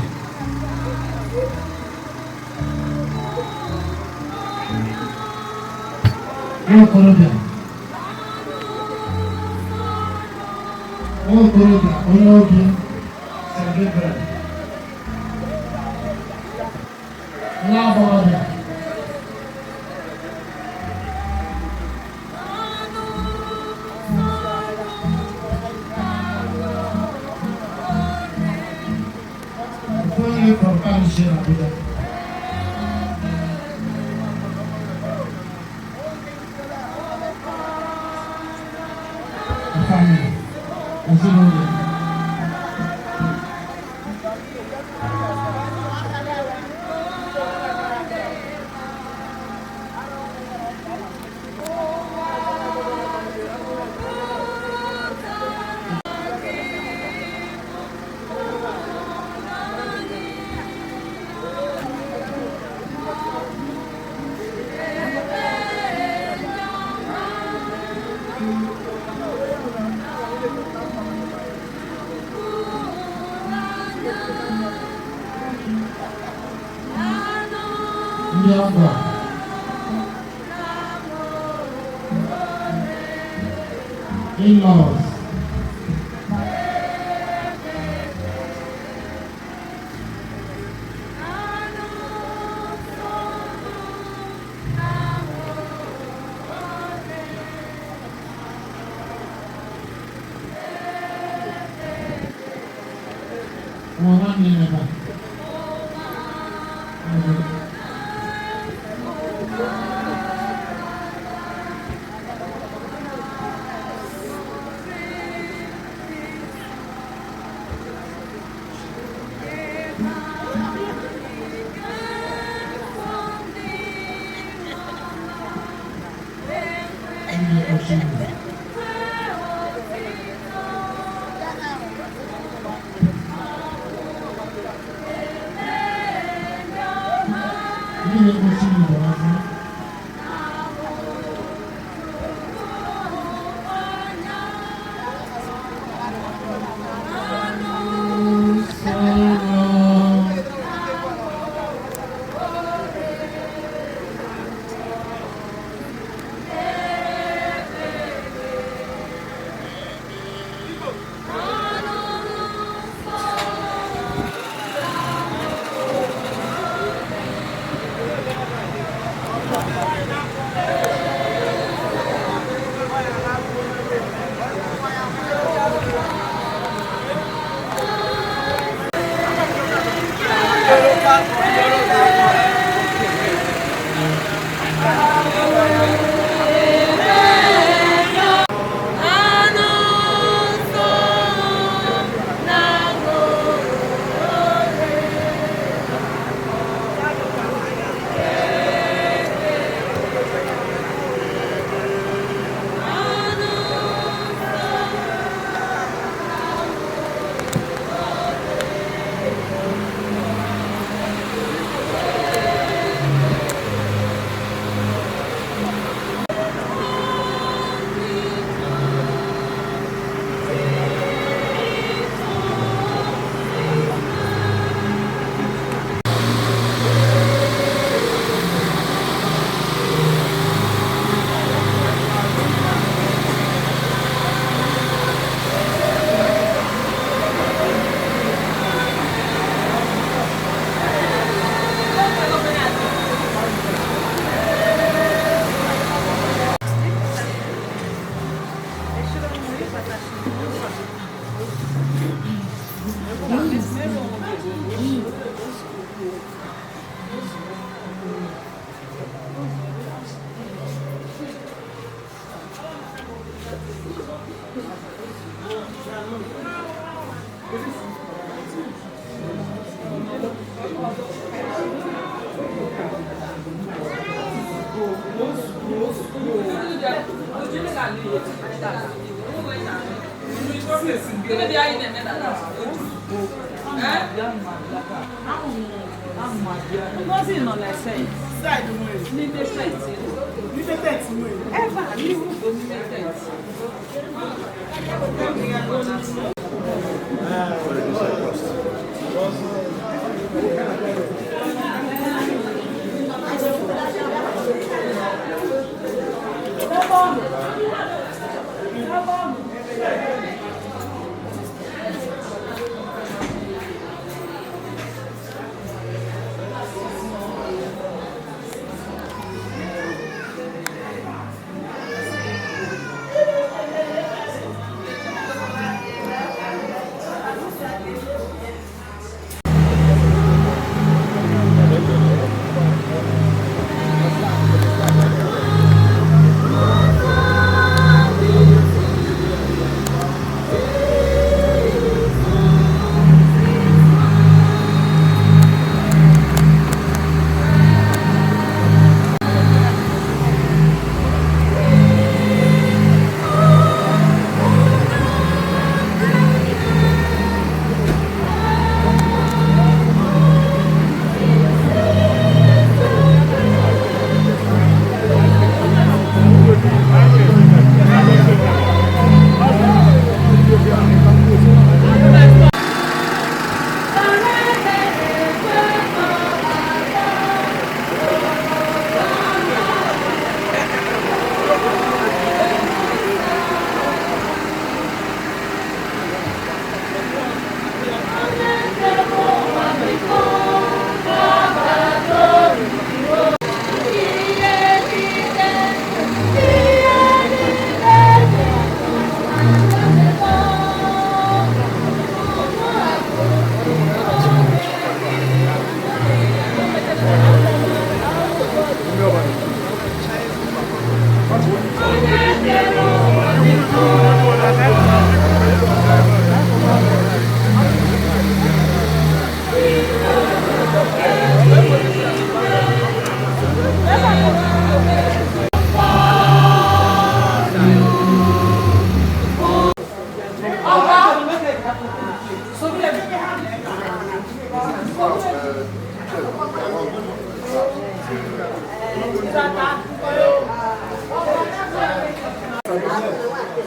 nwa okorobịa onye Obie Secretary nwa agbọghọbịa from Paris, Abuja. The family, absolutely. In-laws.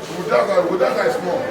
Would that guy small?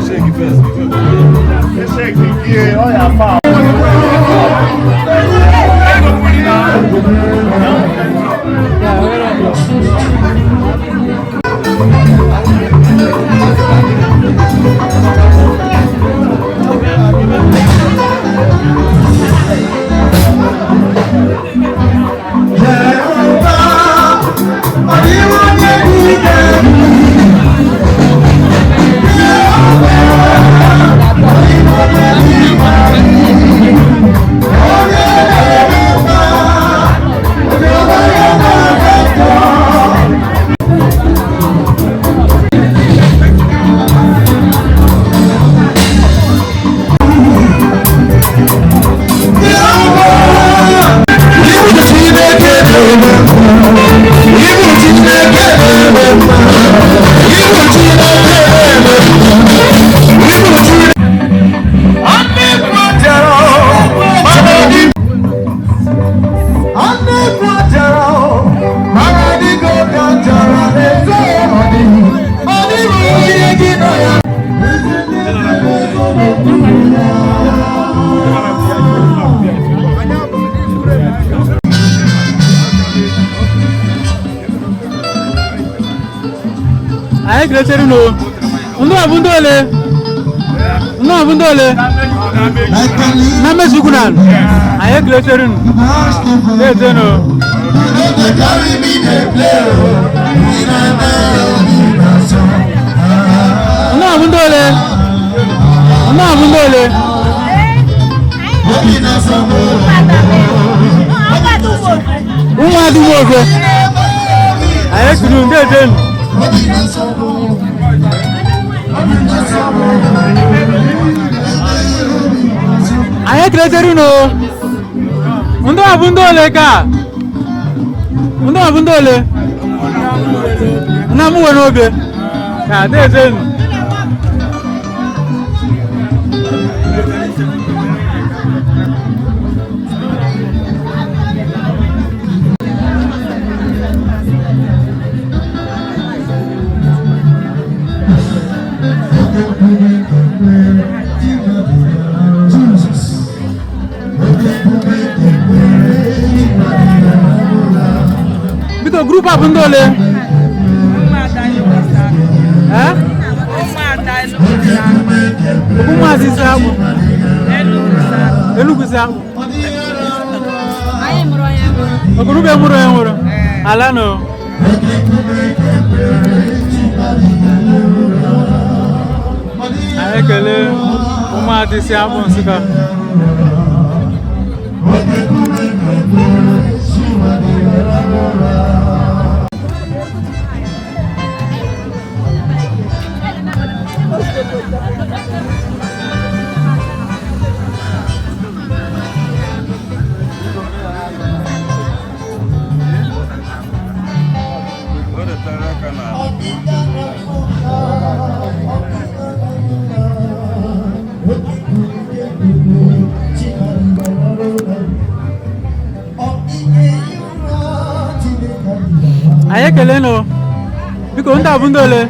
shake first. Shake the gear, all your power. Aye, greater no. Undo abundole. No abundole. Name sukunan. Aye, greater no. Greater no. No abundole. No abundole. Uma do mogo. Aye, kunu greater no. Aye, greater no. Undo abundole ka. Undo abundole. Na mu wono Obie. Ka deze no. Bito group abundole. Uma zisabu. Enugu sabu. Okurube muro. Alano. Ayekele uma disiabu nsika. Ayekele no. Biko nda abundole.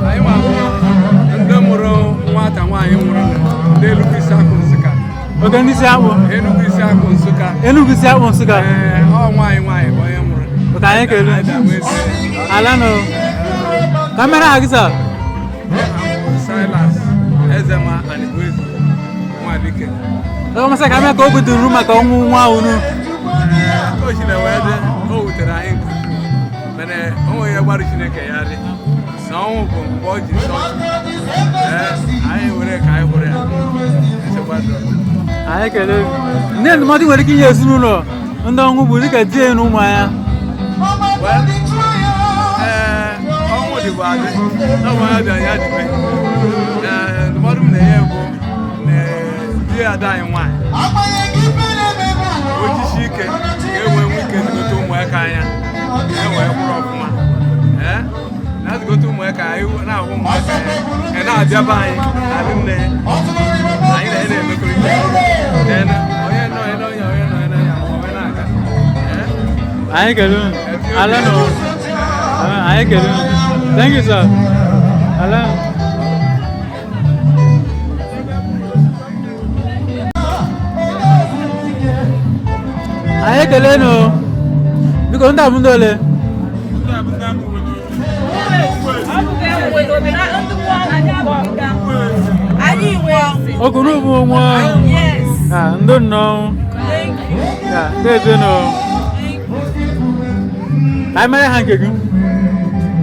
Ayi wa ndo muro nwata nwanyi nwuru n'Enugu isi akụ Nsụka. Oge ndị isi akpụ. Enugu isi akụ Nsụka. Enugu isi akpụ Nsụka. Ọ nwanyi bụ onye nwụrụ. Oke anyị kele. Ala no. Kamera agisa. Silas Ezeh and Ezeh nwa dike. Ọ masị ka ame ka o bidoro maka ọnwụ nwa unu. O si na wede o wutere anyị mana o nwere gbara Chineke ya dị. Na ọnwụ bụ mgbe o ji sọ. Anyị were ka anyị hụrụ ya. Anyị kele. Ndị ndụmọdụ nwere ike inye ezinụlọ ndị ọnwụ bụ dịka di na ụmụ ya. Ọnwụ dịbụ adị. Ọnwụ ya bịa ya dịbe. Ndụmọdụ m na-enye bụ di ada anyị nwaanyị. O jisi ike ga-enwe ike zụgote ụmụaka anya. Enwee kwụrụ ọfụma. Na-azụgote ụmụaka anyị na-ahụ ụmụaka anya. Na-abịa be anyị na-adị nne ya. Anyị na-emekọrịta onye nọ anyị kele ala no anyị kele Thank you, sir. Hello. Aye, Keleno. Because I'm not dole. Okunu mo. Yes. Ah, don't know. Thank you. Yeah, there's no. I'm a hanging.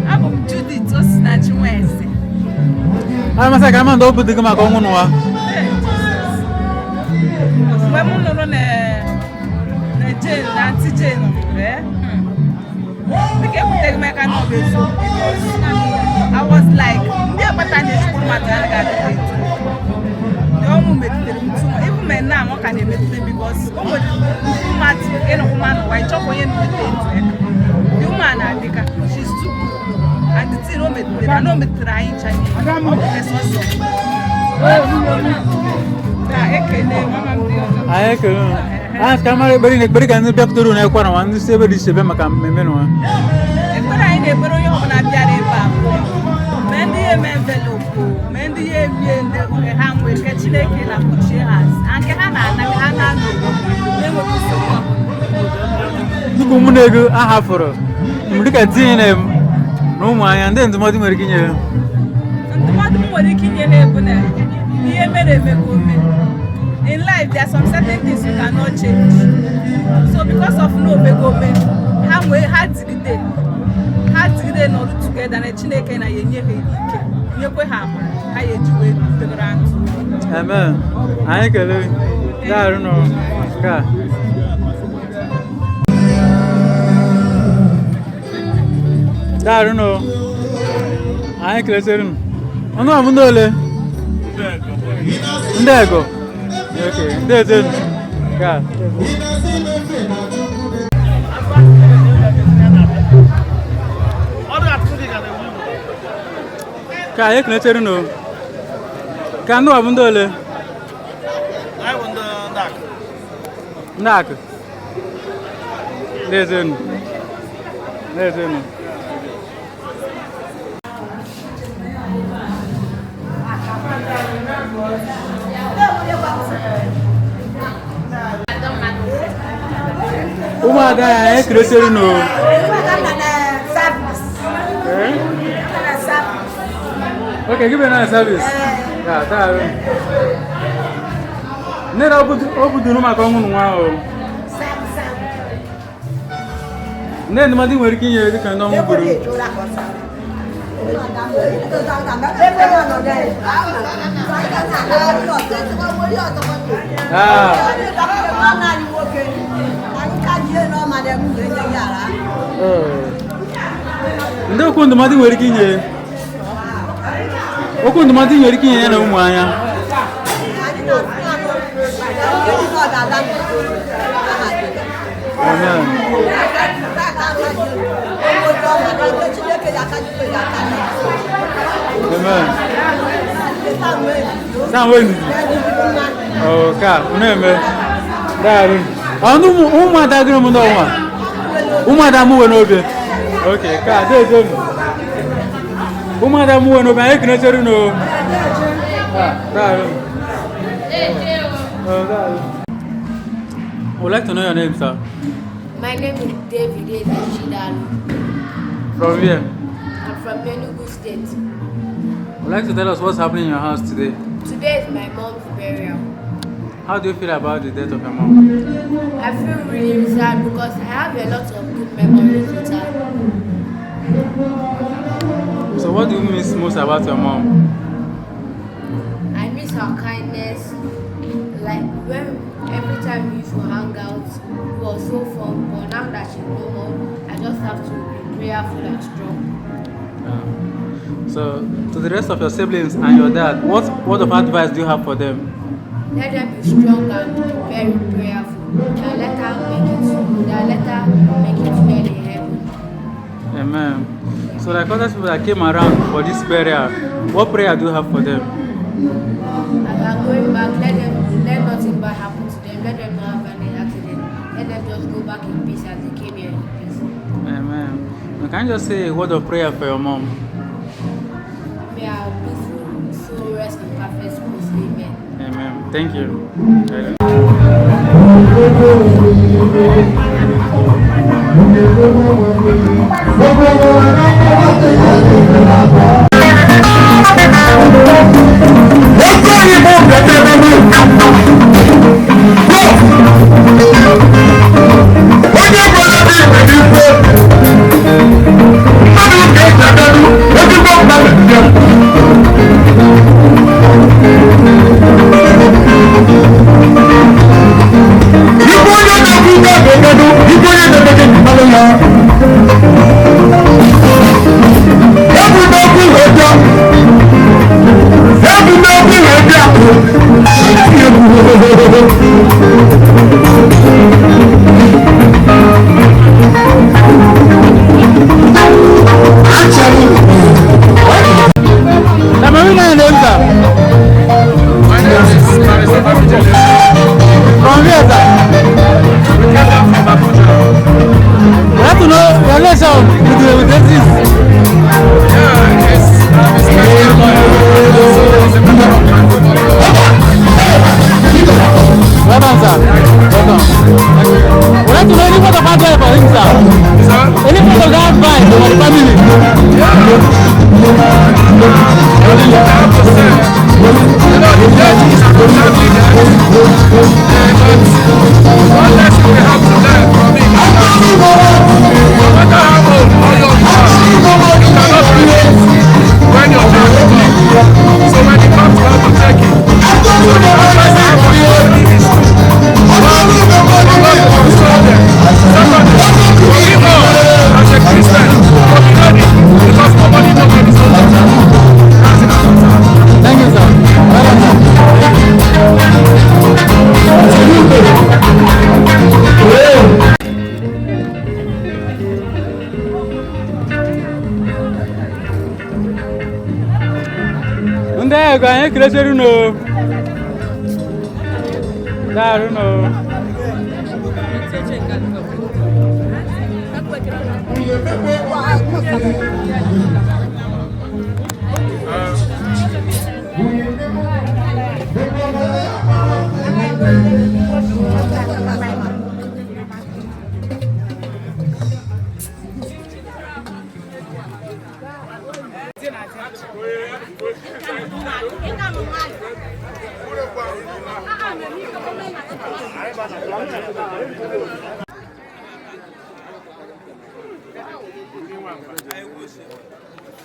I'm Judith Osinachiwese. I'm a second open the Gamaconwa. When we run a jail, Nancy Jane, we can take my kind of because I was like, yeah, but I need to put my dad. Even men now, what can they make them because woman, why chop on the woman, I think she's too good. And the thing, I know me trying Chinese. I ask Camara bring a break and the doctor in a corner one, the 77 Macameno. If I never know when I get a envelope, Mendy, and the hand will catch the killer which she has. And Hannah, the woman I have for her. Look at DNA. No, my and then the mother making you. And the mother making you. In life, there are some certain things you cannot change. So, because of no begome, how we had to get not together and a chineke and a yenye you ham. I enjoy the grant. Amen. I don't know. I don't know. I can't. I'm not Mundole. There go. Okay, there's it. Yeah. Kaya kena no. Kan do abundole. I want the Nak. There's it. There's it. Uma da crescer no. Okay, give me another service. Yeah, that. Nera obudu no makongu nwa o. Nen madi working here kan no mu buru. Ndo kundu madi working here. Okundu madi working here na umu anya. Amen. Amen. Samweni. Oh, ka, uneme. Daru. Anu uma da gro mu ndo uma. Uma da mu we no be. Okay, ka, dey dey. Uma da mu we no be, e kina cheru no. Ah, daru. Oh, daru. I would like to know your name, sir. My name is David Ezeh. From where? I'm from Enugu State. Would like to tell us what's happening in your house today? Today is my mom's burial. How do you feel about the death of your mom? I feel really sad because I have a lot of good memories with her. So what do you miss most about your mom? I miss her kindness. Like every time we used to hang out, it was so fun. But now that she's no more, I just have to be prayerful and strong. So, to the rest of your siblings and your dad, what word of advice do you have for them? Let them be strong and very prayerful. Let her make it well in heaven. Amen. So, like other people that came around for this burial, what prayer do you have for them? As I'm going back, let nothing bad happen to them. Let them not have any accident. Let them just go back in peace as they came here in peace. Amen. Can you just say a word of prayer for your mom? happy and peaceful soul rest in perfect peace. Amen. Amen. Thank you.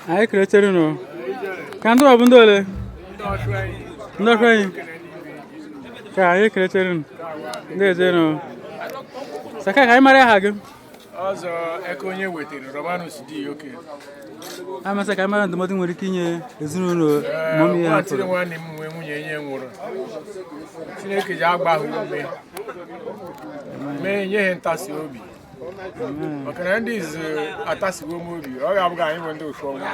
Ai crecheru no. Kanto abundole. Ndo shwai. Ka ai crecheru. Ndeje no. Saka kai mare hagem. Ozo ekonye wetere Romanus di okay. Ama saka mare ndo modi nwere kinye ezinụlọ momi ya. Atire nwanne m nwe nwunye nye nwụrụ. Chineke ji agba ahụ ome. Me nye ntasi obi. Maka ndị izu atasigo m obi, ọ ga-abụ anyị bụ ndị ofu ọnwa.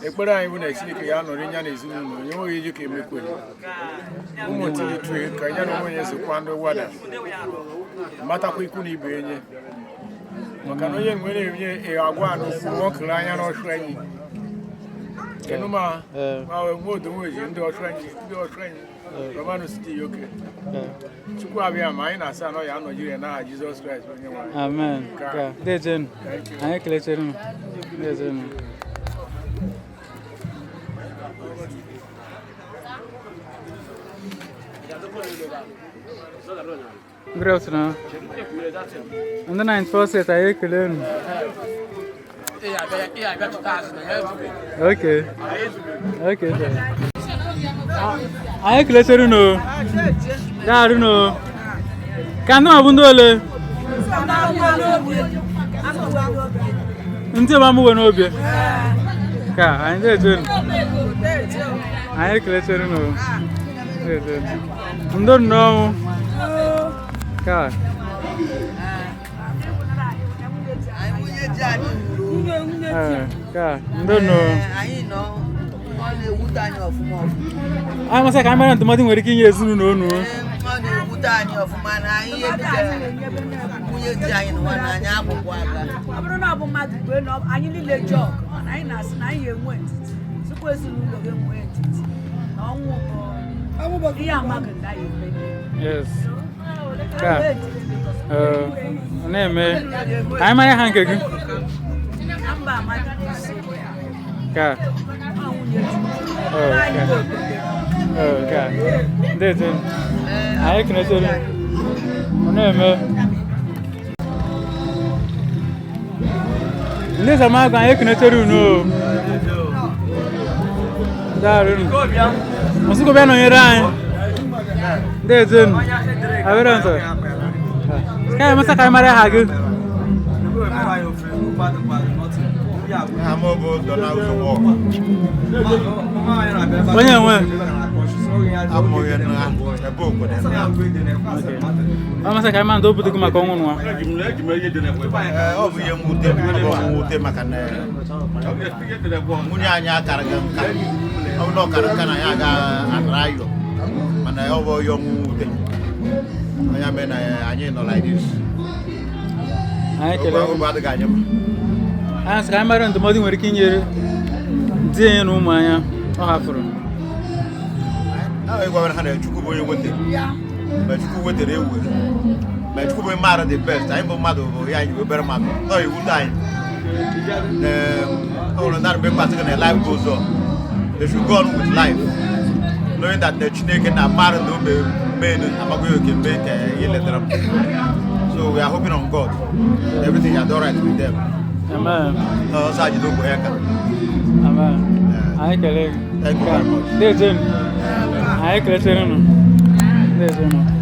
Ekpere anyị bụ na Chineke ya nọrọ nya na ezinụlọ, onye nweghị iji ka emekwere. Ụmụ tinye tue ka ya na onwe ya zikwa ndị wada. Matakwa ikwu na ibe enye. Maka na onye nwere enye agwa n'okwu nwoke anya n'ọchụ enyi. Kenuma ma nwe odo nweji ndị ọchụ enyi. Romanus di oke. Chukwu abịa ma anyị na-asa anọ ya anọjiri n'aha Jizọs Kraịst onye nwe anyị. Amen. Ka dejen. Anyị kelechere m. Dejen. Great na. On the 9th set anyị ekele m. Okay. Okay. Anyị kelechere no. Daaru no. Kanụ abundole. Ndị ma mụ n'obi. Ka anyị dejen. Anyị kelechere no. Dejen. Ndo no. Ka. Ka. Ndo no. I must say, I'm not the mother working years soon. No, no. tupu ezinụlọ gị nwee etiti na ọnwụ ihe amaghị na ya eme. Yes. Ka na-eme anyị mara ha nke gị Mba amadị isi ka ka ndị etu anyị kenetere na-eme ndị zamaagụ anyị kenetere unu daarụ ọsụkọ bịa nọnyere anyị ndị etu abịrị nsọ ka anyị masa ka anyị mara ha gị onye nwe ọ masị ka anyị ma ndị obodo gị maka ọnwụ nwa ọ bụ ihe mwute maka na nwunye anyị akara gị nka ọ bụ na ọkara nka na ya aga-atara ayọ mana ọ bụ onye ọnwụ mwute onye mee na anyị nọ like this anyị kelee obi adịghị anyị mma anyị sị ka anyị mara ndụmọdụ nwere ike inyere di enye na ụmụ anya ọ hafụrụ ịgwara ha na Chukwu bụ onye wetere ma Chukwu wetere ewu ma Chukwu bụ onye maara the best anyị bụ mmadụ bụ ya anyị obere mmadụ nọ iwute anyị ụlọ na mgbe mkpasị gị na life goes on they should go on with life knowing that the Chineke na mmadụ na ome menu amaghị oke mgbe ka ihe letara m so we are hoping on God everything is all right with them. Amen. Also, I do work. Amen. I kelee gị. Thank you very much. Deje m. Anyị keletere unu. Deje m.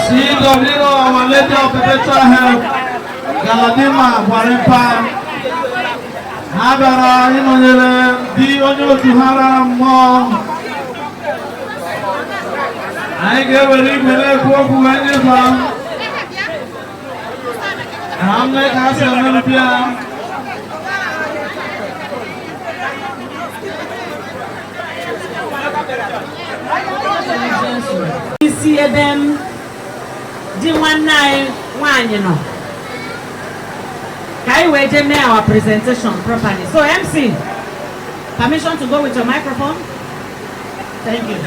CWO, Our Lady of Perpetual Help, Galadima, Warimpa, abịara ịnọnyere di onye otu ha rara mmụọ. Anyị ga-ewere igwe na-ekwu okwu wee nyeba ha mee ka ha si emerụpụ ya. Isi ebe m di nwanne anyị nwaanyị nọ ka anyị wee jee mee our presentation properly. So MC, permission to go with your microphone? Thank you.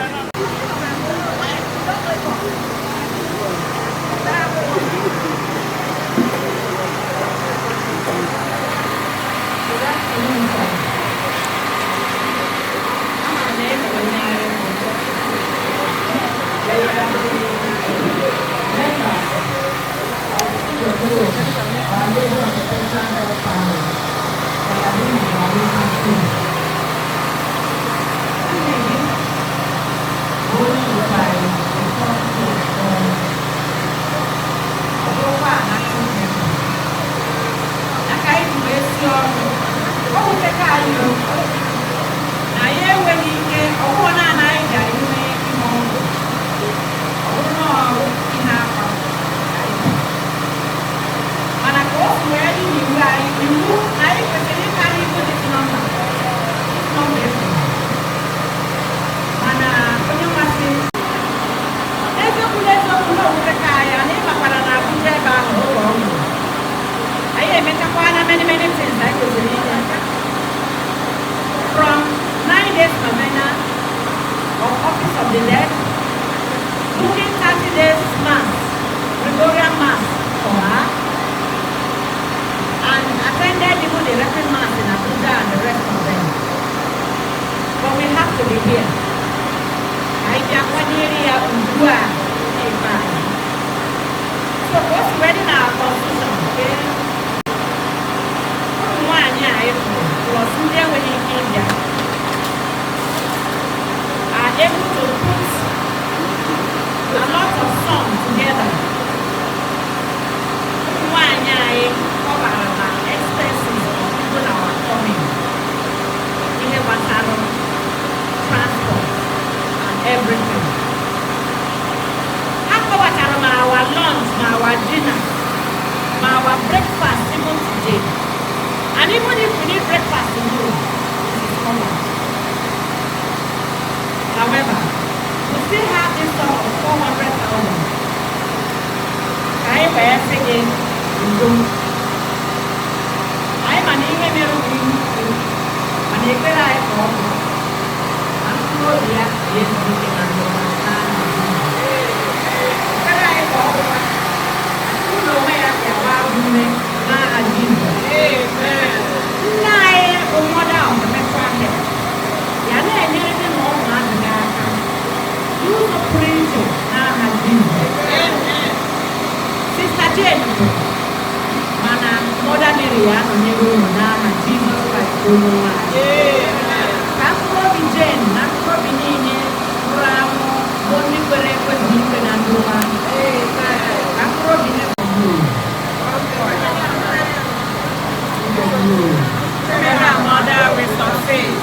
From 9 days novena of Office of the Dead, booking 30 days mass, Gregorian mass for her, and attended even the Reverend mass in Abuja and the rest of them. But we have to be here. So what's ready now constitution, okay? Was India when in India are able to put a lot of songs together. One cover our expenses of people that are coming. In a transport and everything. After what our lunch, our dinner, our breakfast even today. And even if we need breakfast to do, this is common. However, we still have this sum of 400,000. I am saying, I'm an email and if I come, I'm sure we have to get something and understand. If I come, I don't know where I can buy women. Amen. Sister Jane, mana mother Mary ano nyego na Jesus Christ ono wa. Kakro bi Jane, nakro bi nini, ramo, boni kwere kwezi na nduma. Kakro bi ne mother with some faith.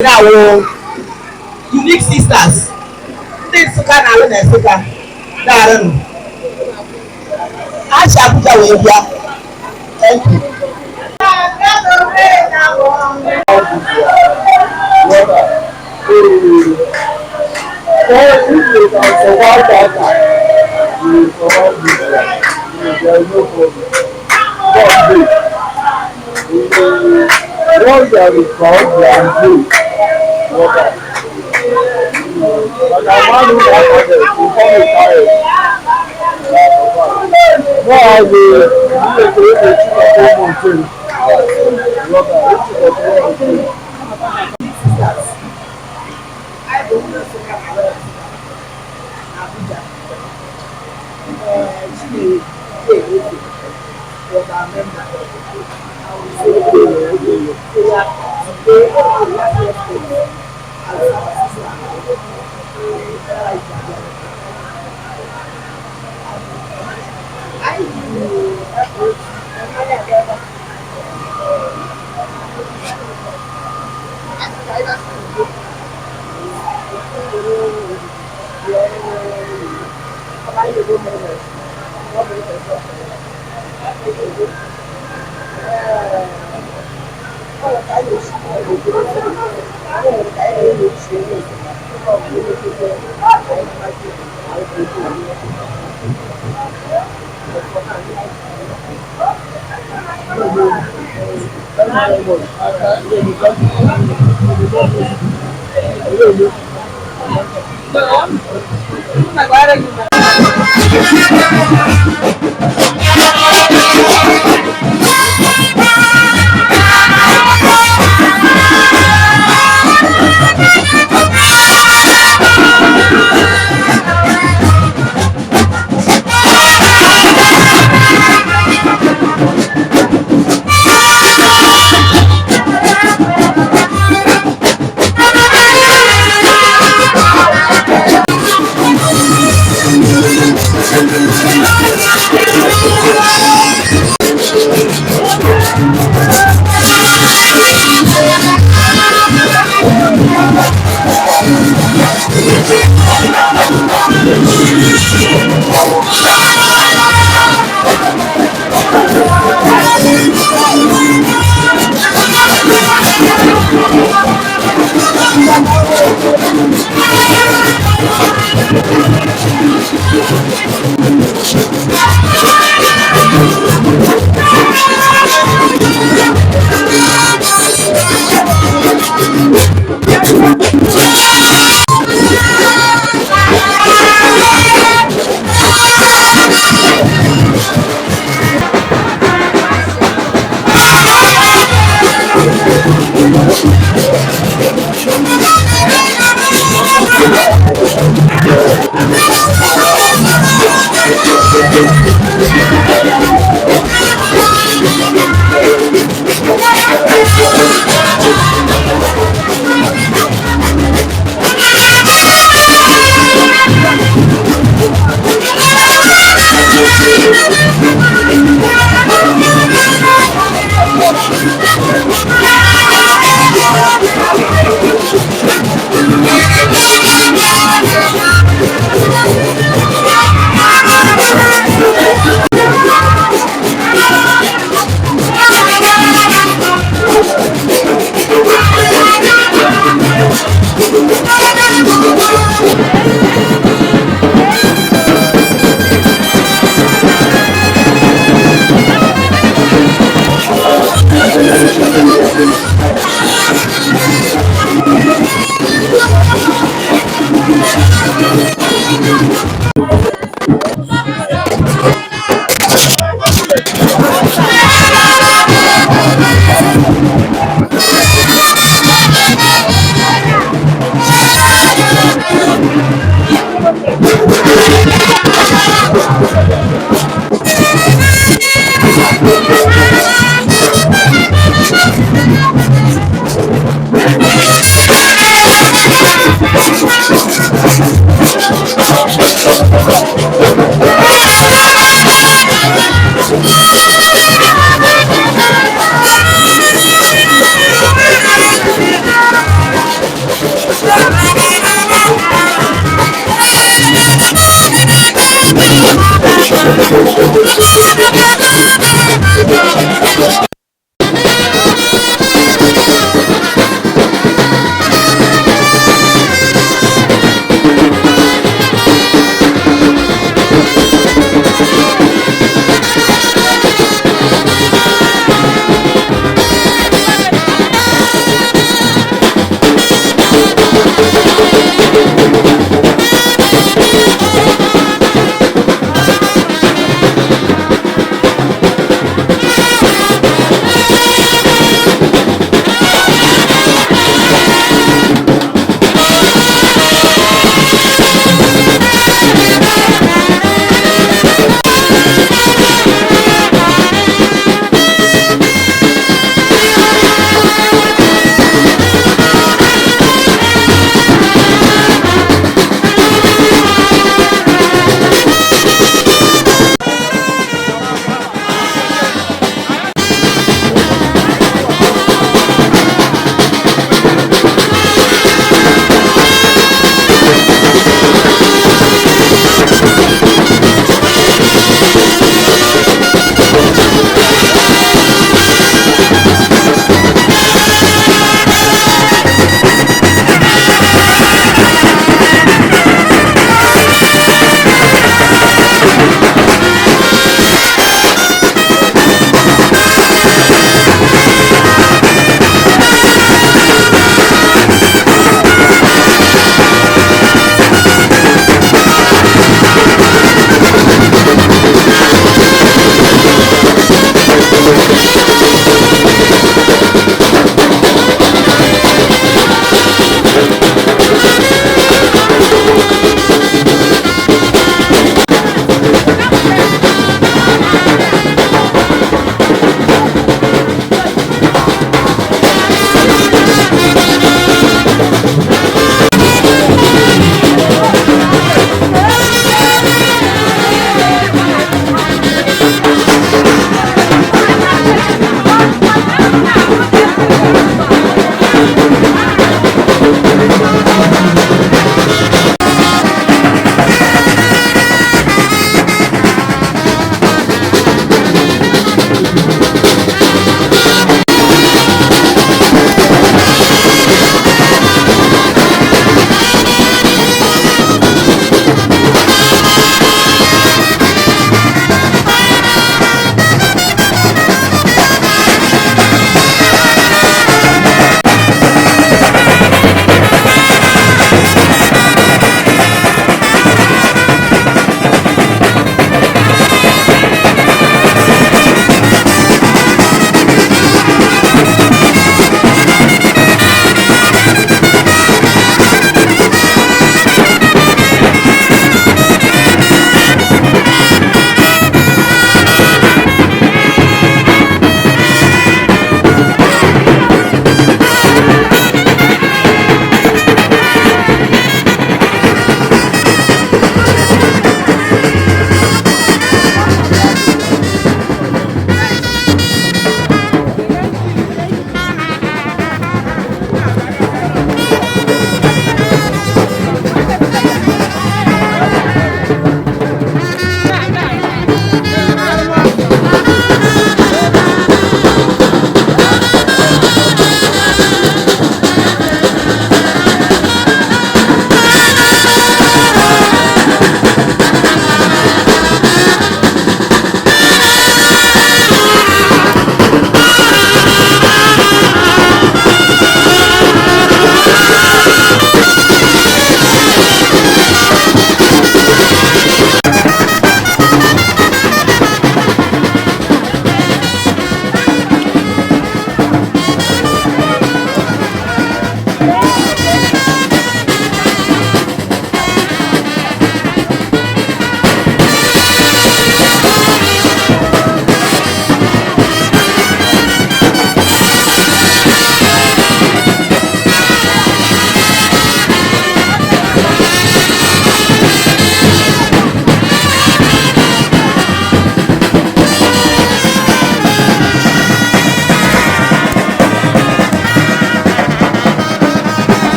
Now, unique sisters. Things to can alone and Suka. Darren. I shall put away here. Thank you. Once there is God, there is grace. Water. But a man who has others will come tired. No, I will create a chief of home mountain. Water, a chief of home mountain. I don't know so much about Abuja. She was our member. I will say they are today all the last year as our sister. I do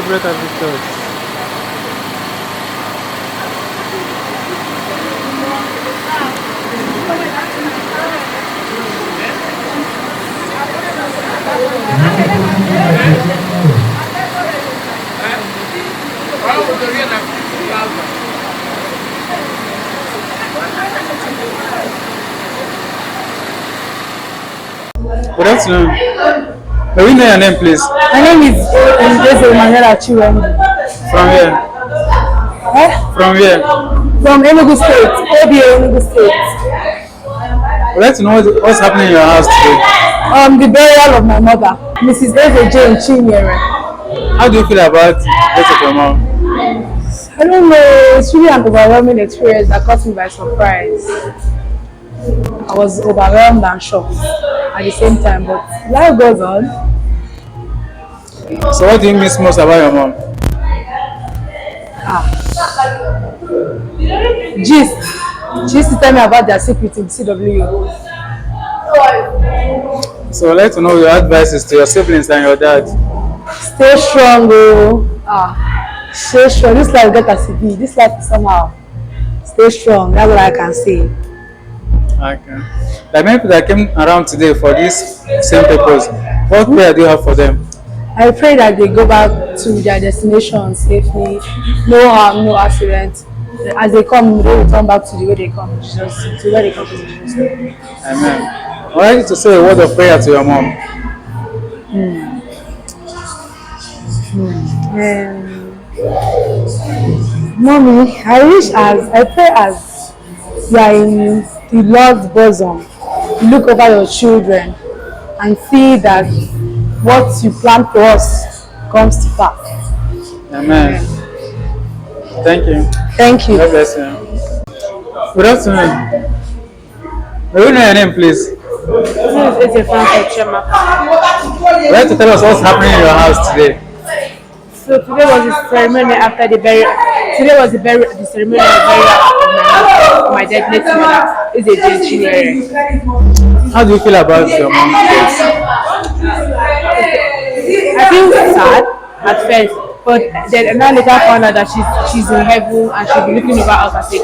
favorite Catholic church? Good afternoon. May we know your name, please? My name is Ezeh. From here. From here. From Enugu State. Obie, Enugu State. I'd like to know what's happening in your house today. The burial of my mother, Mrs. Ezeh Jane Chinyere. How do you feel about the death of your mom? I don't know. It's really an overwhelming experience that caught me by surprise. I was overwhelmed and shocked at the same time, but life goes on. So what do you miss most about your mom? She used to tell me about their secret in CW. So I'd like to know your advices to your siblings and your dad. Stay strong, oh. Stay strong. This life get as it be. This life is somehow. Stay strong. That's what I can say. Okay. Like many people that came around today for this same purpose, what prayer do you have for them? I pray that they go back to their destination safely, no harm, no accident. As they come, they return back to the way they come, Jesus, to where they come to Jesus. Amen. I want you to say a word of prayer to your mom. Mommy, I pray as you are in the Lord's bosom, you look over your children and see that what you plan for us comes to pass. Amen. Thank you. Thank you. God bless you. Good afternoon. May we know your name, please? This is Ezeh from Chema. Would like to tell us what's happening in your house today? So today was the ceremony after the burial. Today was the ceremony of burial of my dead late mother, Ezeh Jane Chinyere. How do you feel about your mom? I feel sad at first, but then I now later found out that she's in heaven and she'll be looking over us as a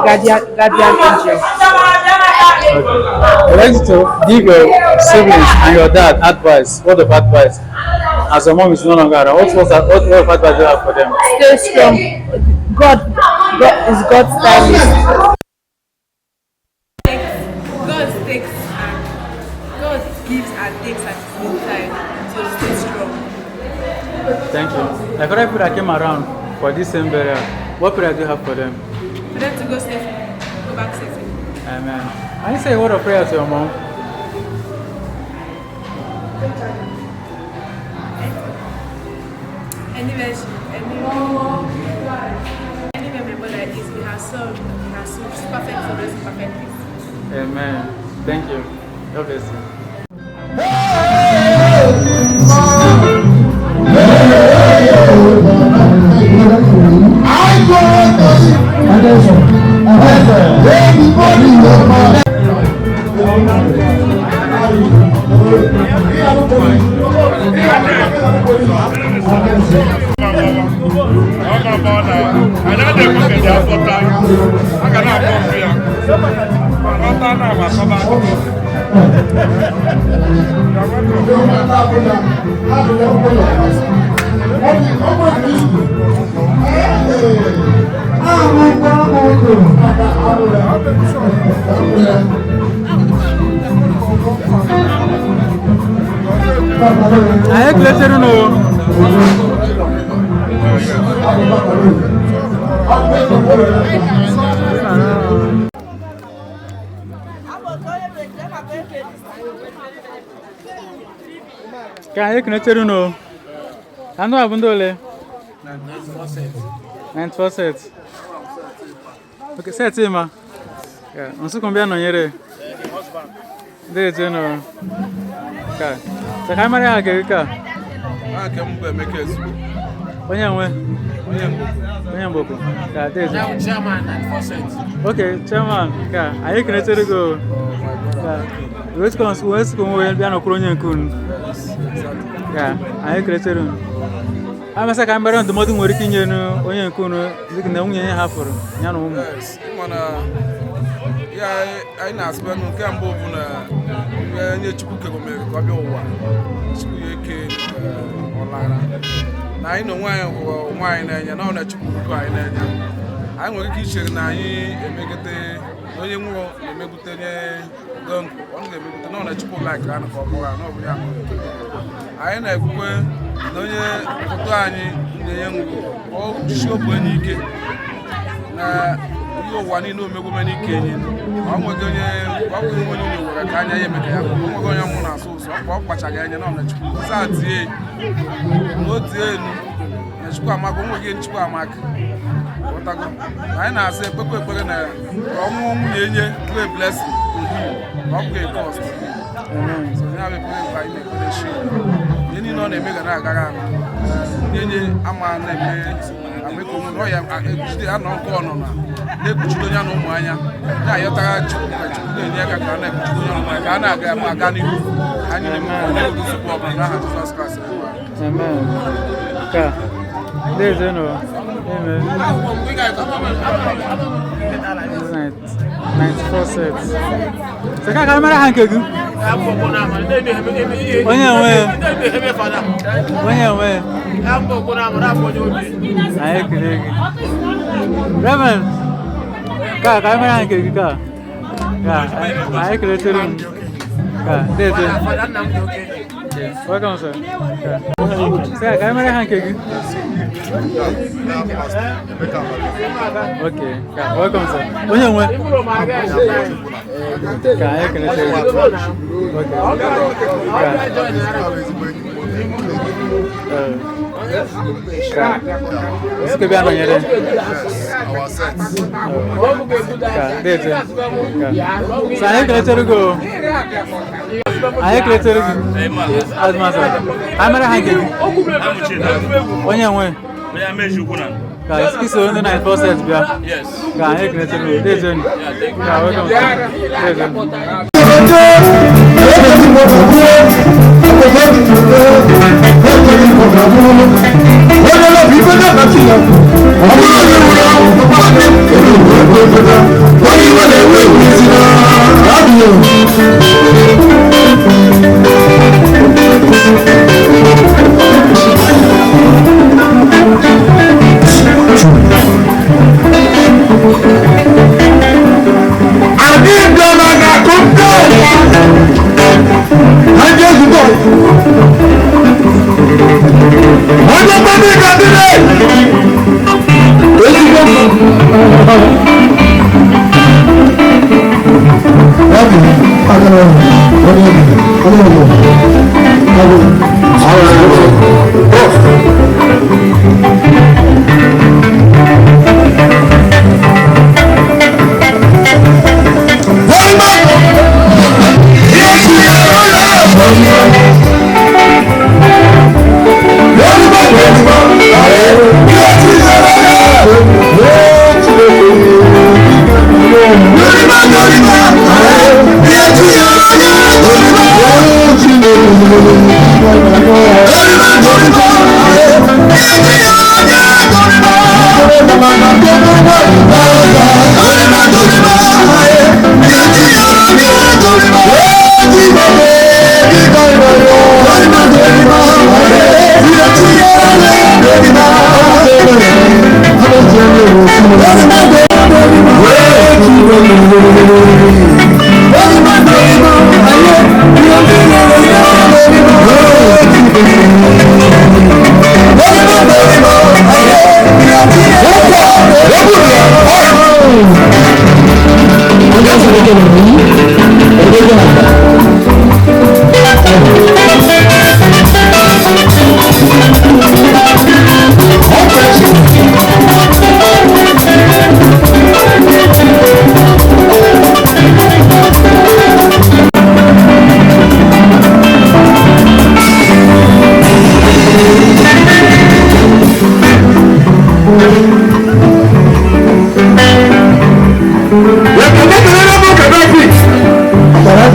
guardian angel. I'd like you to give your siblings and your dad advice, word of advice, as your mom is no longer around. What word of advice do you have for them? Stay strong. God is God's time. God gives and takes at the same time, so stay strong. Thank you. Like other people that came around for this same burial, what prayer do you have for them? For them to go safely, go back safely. Amen. Can you say a word of prayer to your mom? Anywhere my mother is, we have served, she's perfect for us, perfect. Amen. Thank you. God bless you. Aye, pleasure no. Aye, pleasure no. Ano abundole? 94 Okay, set ma. Yeah, onsu combien no yere? De jeno. Ka. Sa kamera ya ke mbe make esu. Onye mboko. Ka de je. Chairman 94 Okay, chairman. Ka, ayi knetere go. Ka. Wes ko we bia no kro nyen kun. Ka, ayi knetere. amasa ka mbara ndụmọdụ nwere ike inye onye nke unu dịka na nwunye ya hafụrụ ya na ụmụ ya anyị na-asịba nke mbụ bụ na nye Chukwu kegomere ka ọ bịa ụwa Chukwu ya eke ọlara na anyị na onwe anyị hụrụ onwe anyị n'anya na ọ na Chukwu hụrụ anyị n'anya anyị nwere ike ichere na anyị emegide onye nwụrụ na-emegute nye gọngụ ọ ga-emegute na ọ na Chukwu laik ha na ka ọ bụrụ ha n'ọbụ ya anyị na-ekwukwe na onye foto anyị na-enye nwụrụ ọ jisi obu enyi ike na ihe ụwa niile omegwome n'ike enyi ọ nweghị onye nwere ka anya ya eme ka ya bụ onweghị onye nwụ na-asụ ụsọ ọ kpachaghị anya na ọ na Chukwu saa tie na o tie enu na Chukwu amaka onweghị Chukwu amaka ọtago anyị na-asị ekpekwe ekpere na ka ọnwụ nwunye enye wee blessing ọ bụ cost ya bụ ekpere mkpa anyị na-ekpere shi ihe niile ọ na-eme ga na-agara nwunye enye ama na-eme ameka onwe ya ejide ya nọ nke ọnụna na-ekpuchiri onye na ụmụ anya ya ayọtara Chukwu na Chukwu na-enye aka ka a na-ekpuchiri onye ụmụ anya ka a na-aga ma aga n'ihu anyị na-eme nsogbu ọbụla n'aha Jizọs Kraịst. There's no amen. 94 sets. Saka kamera hankegu. Onye nwe. Aye kiregi. Reverend. Ka kamera hankegu ka. Ka aye kireturu. Ka there's welcome sir. Saka kamera hankegu. Okay, welcome sir. Onye nwe. Ka anyị kenete. Est-ce que bien on y est? Ça anyị kenete go. Anyị kenete go. Azma sir. Amara hange. Onye nwe. Ka excuse only 94 cents bia. Yes. Ka anyị kenete go. Dejen. Ka welcome. Dejen.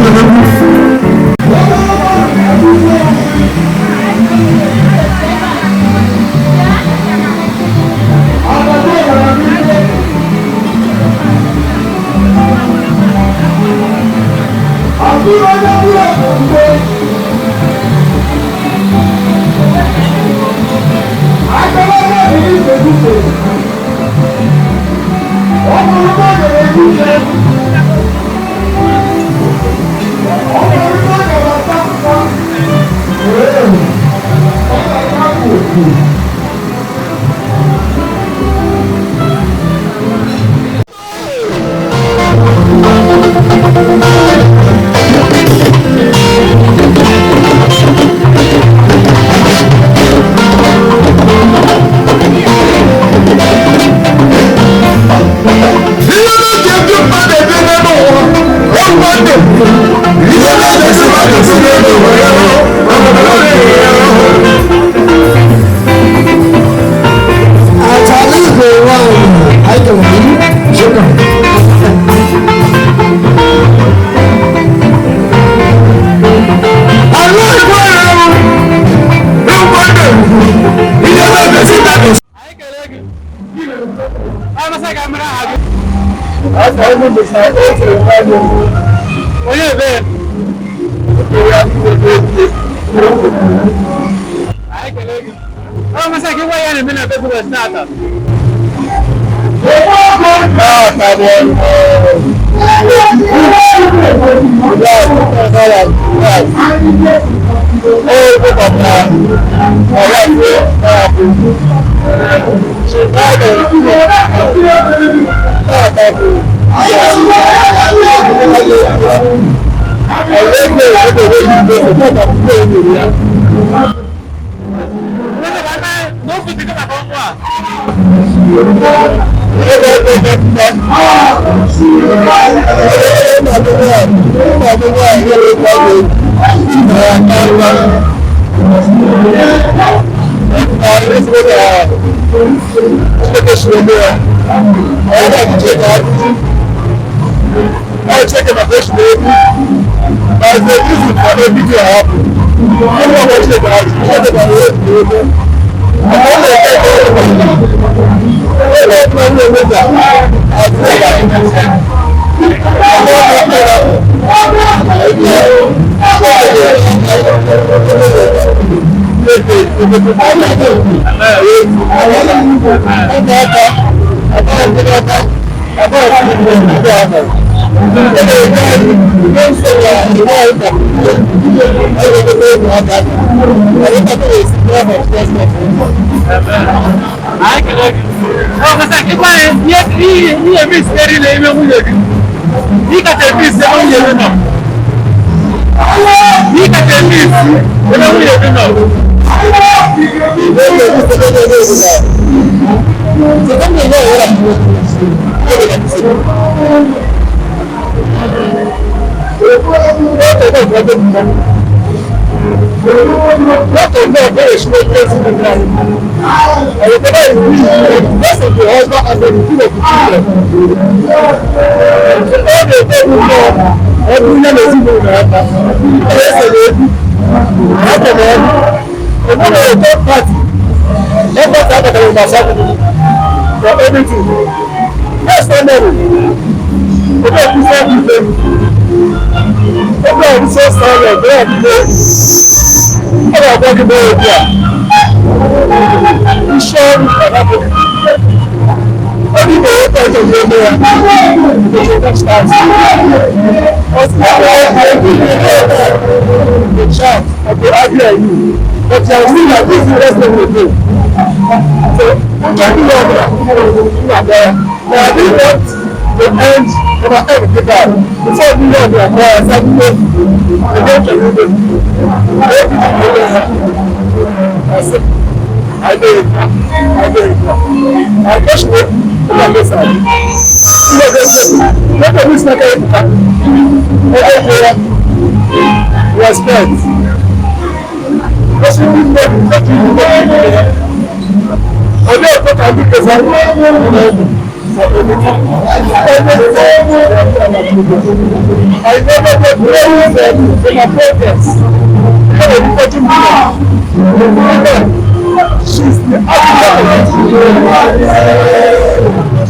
Thank you.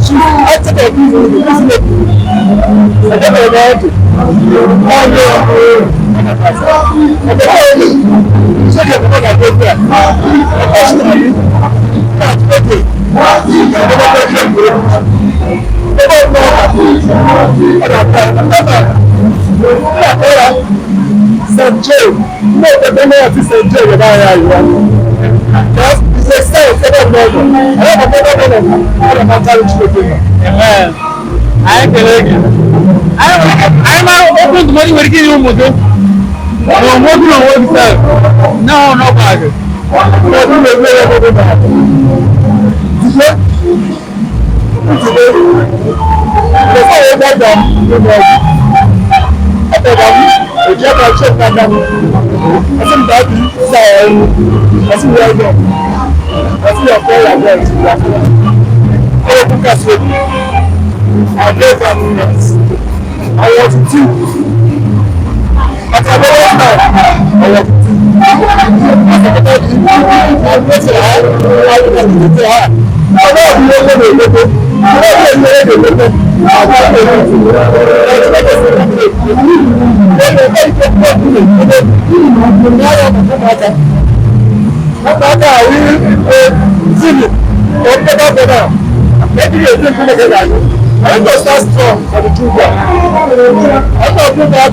I take a business. I never know it. St. Joe, no, the memory of St. Joe, you're not here. It's a sign of the I have a memory. Amen. I can I'm open to money we're giving you. No, working on oneself. No bag. I'm going to start strong for the children. I'm not doing that.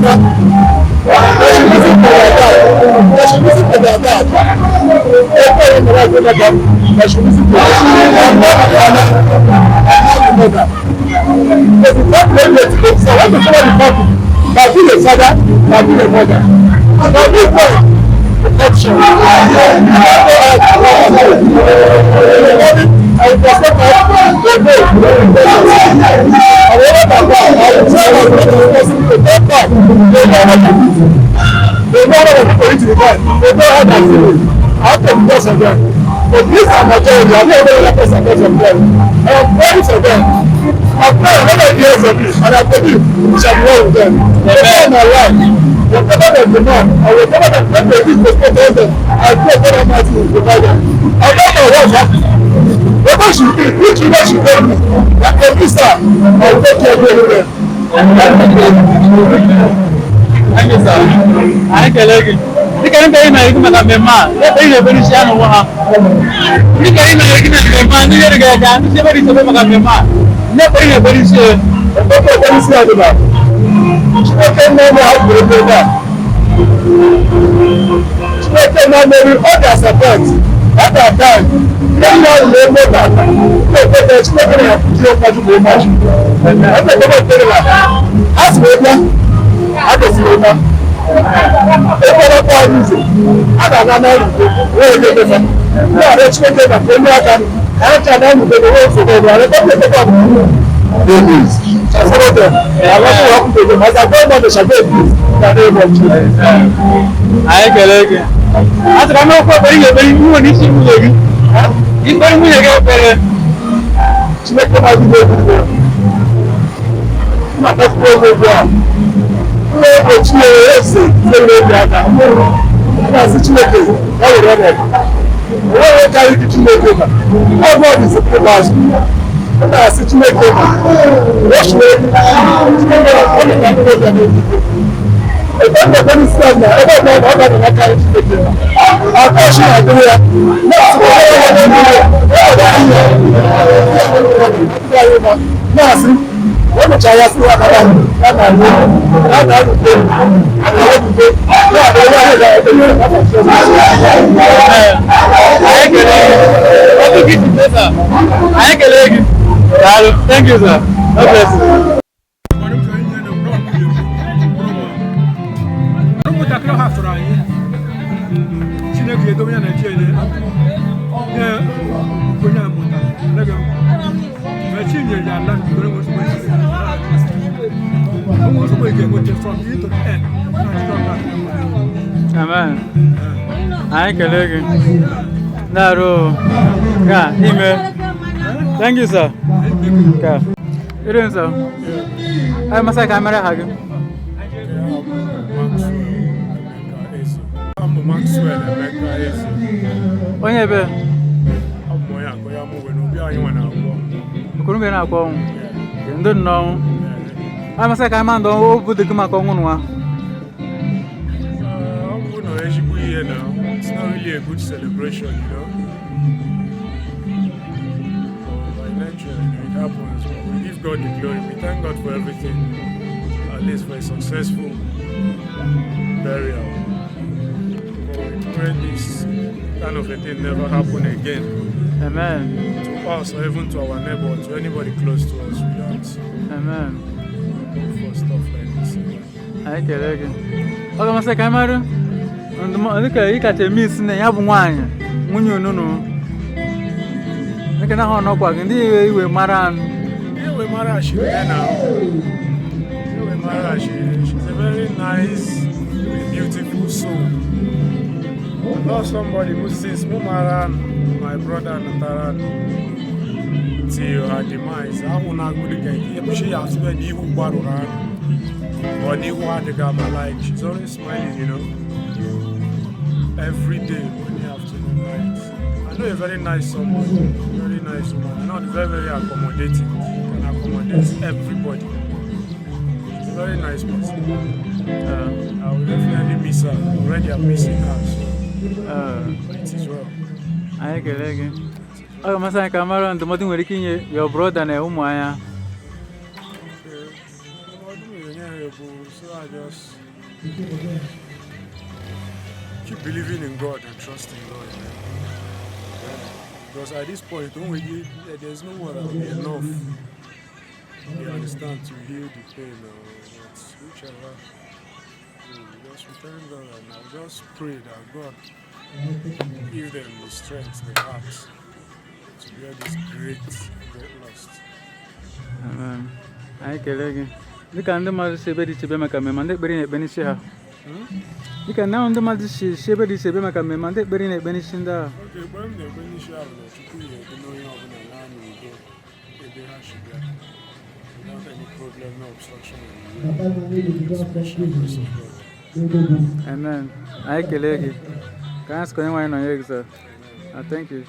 They should listen to their dad. They should listen to their dad. They should listen to their dad. They should listen to their dad. Because it's not related to them. So I want to follow the family. By being a father, by being a mother. By being a protection. I will respect my but these are majority. I'm not very person of them. I am praying for them. I'm praying whether he hears of me, and I believe we shall be well with them. Whatever my life, whatever they demand, or whatever they need to protect them, I pray God Almighty will provide them. I don't know what's happening. Whatever she did, which you know she told me, like a visa, I will take care of them. Thank you, sir. I can like it. You can't pay my man. Let me very shallow. You can't make it, man. You get a gun. You never is a man. Never in a very sure. Very sad about it. She can't know how to do that. She can't know maybe others support. At that time, they know that they should not have to do much. And I'm not going to tell you that. As we go, I just know that. They cannot buy music. I don't know where they go. No, they're trying to get them. I don't know the way to go. I don't know the babies. I follow them. I want to walk with them. As I go on the Shabbat, they want to. I can like it. I don't know what very new and easy movie. It's very much better. To make them happy, they will. Not that way they go. No, but you know, Ezeh, they will be at that's the Chineke. That will run it. Why will carry the Chineke? How about this? That's the Chineke. Wash me. I don't know what is done now. I don't know how to make it. I'm not sure I do it. No, what much I ask you about thank you, sir. God bless you. Amen. I can look it. Yeah, email. Thank you, sir. Okay. It is, sir. I must say, camera hugging. I'm Maxwell, Ezeh. When you be? I'm going to be a Couldn't get up on. You don't know. I must say, I'm on the over the Kumakonwa. It's not really a good celebration, you know. Financially, it happens. But we give God the glory. We thank God for everything. At least for a successful burial. But we pray this kind of a thing never happen again. Amen. To us or even to our neighbor, to anybody close to us. We don't. Amen. Go for stuff like this. I get it. Okay, I say, Camera. And the mother, you catch a miss in the Yabu wine. When you know, I can have no quack, and they were Maran. Yeah, we marry she now. We marry she's a very nice, beautiful soul. I know somebody who says, Maran, my brother Nataran, till her demise. I will not go again. She has spent evil battle around. Or new one the gamma like she's always smiling, you know. Every day when you afternoon night. I know a very nice someone, very nice woman. I know very, very accommodating. Can accommodate everybody. She's a very nice person. I will definitely miss her. Already I'm missing her. But it is well. I get it. Oh, Massa Camara and the Motin Werikin, your brother and a woman. So I just keep believing in God and trusting God. Because at this point, don't we there's no one that will be enough. You understand to heal the pain or whichever. So just return God and I'll just pray that God give them the strength, the heart to bear this great loss. Amen. I get it. You can do my severity to be my command, bring it benisha. You can now do my severity to be my command, bring it benishinda. Okay, when the benisha, the know you have an alarm, you go, they have sugar. Without any problem, no obstruction. Amen. I get it. Can I ask anyone on your sir? Thank you.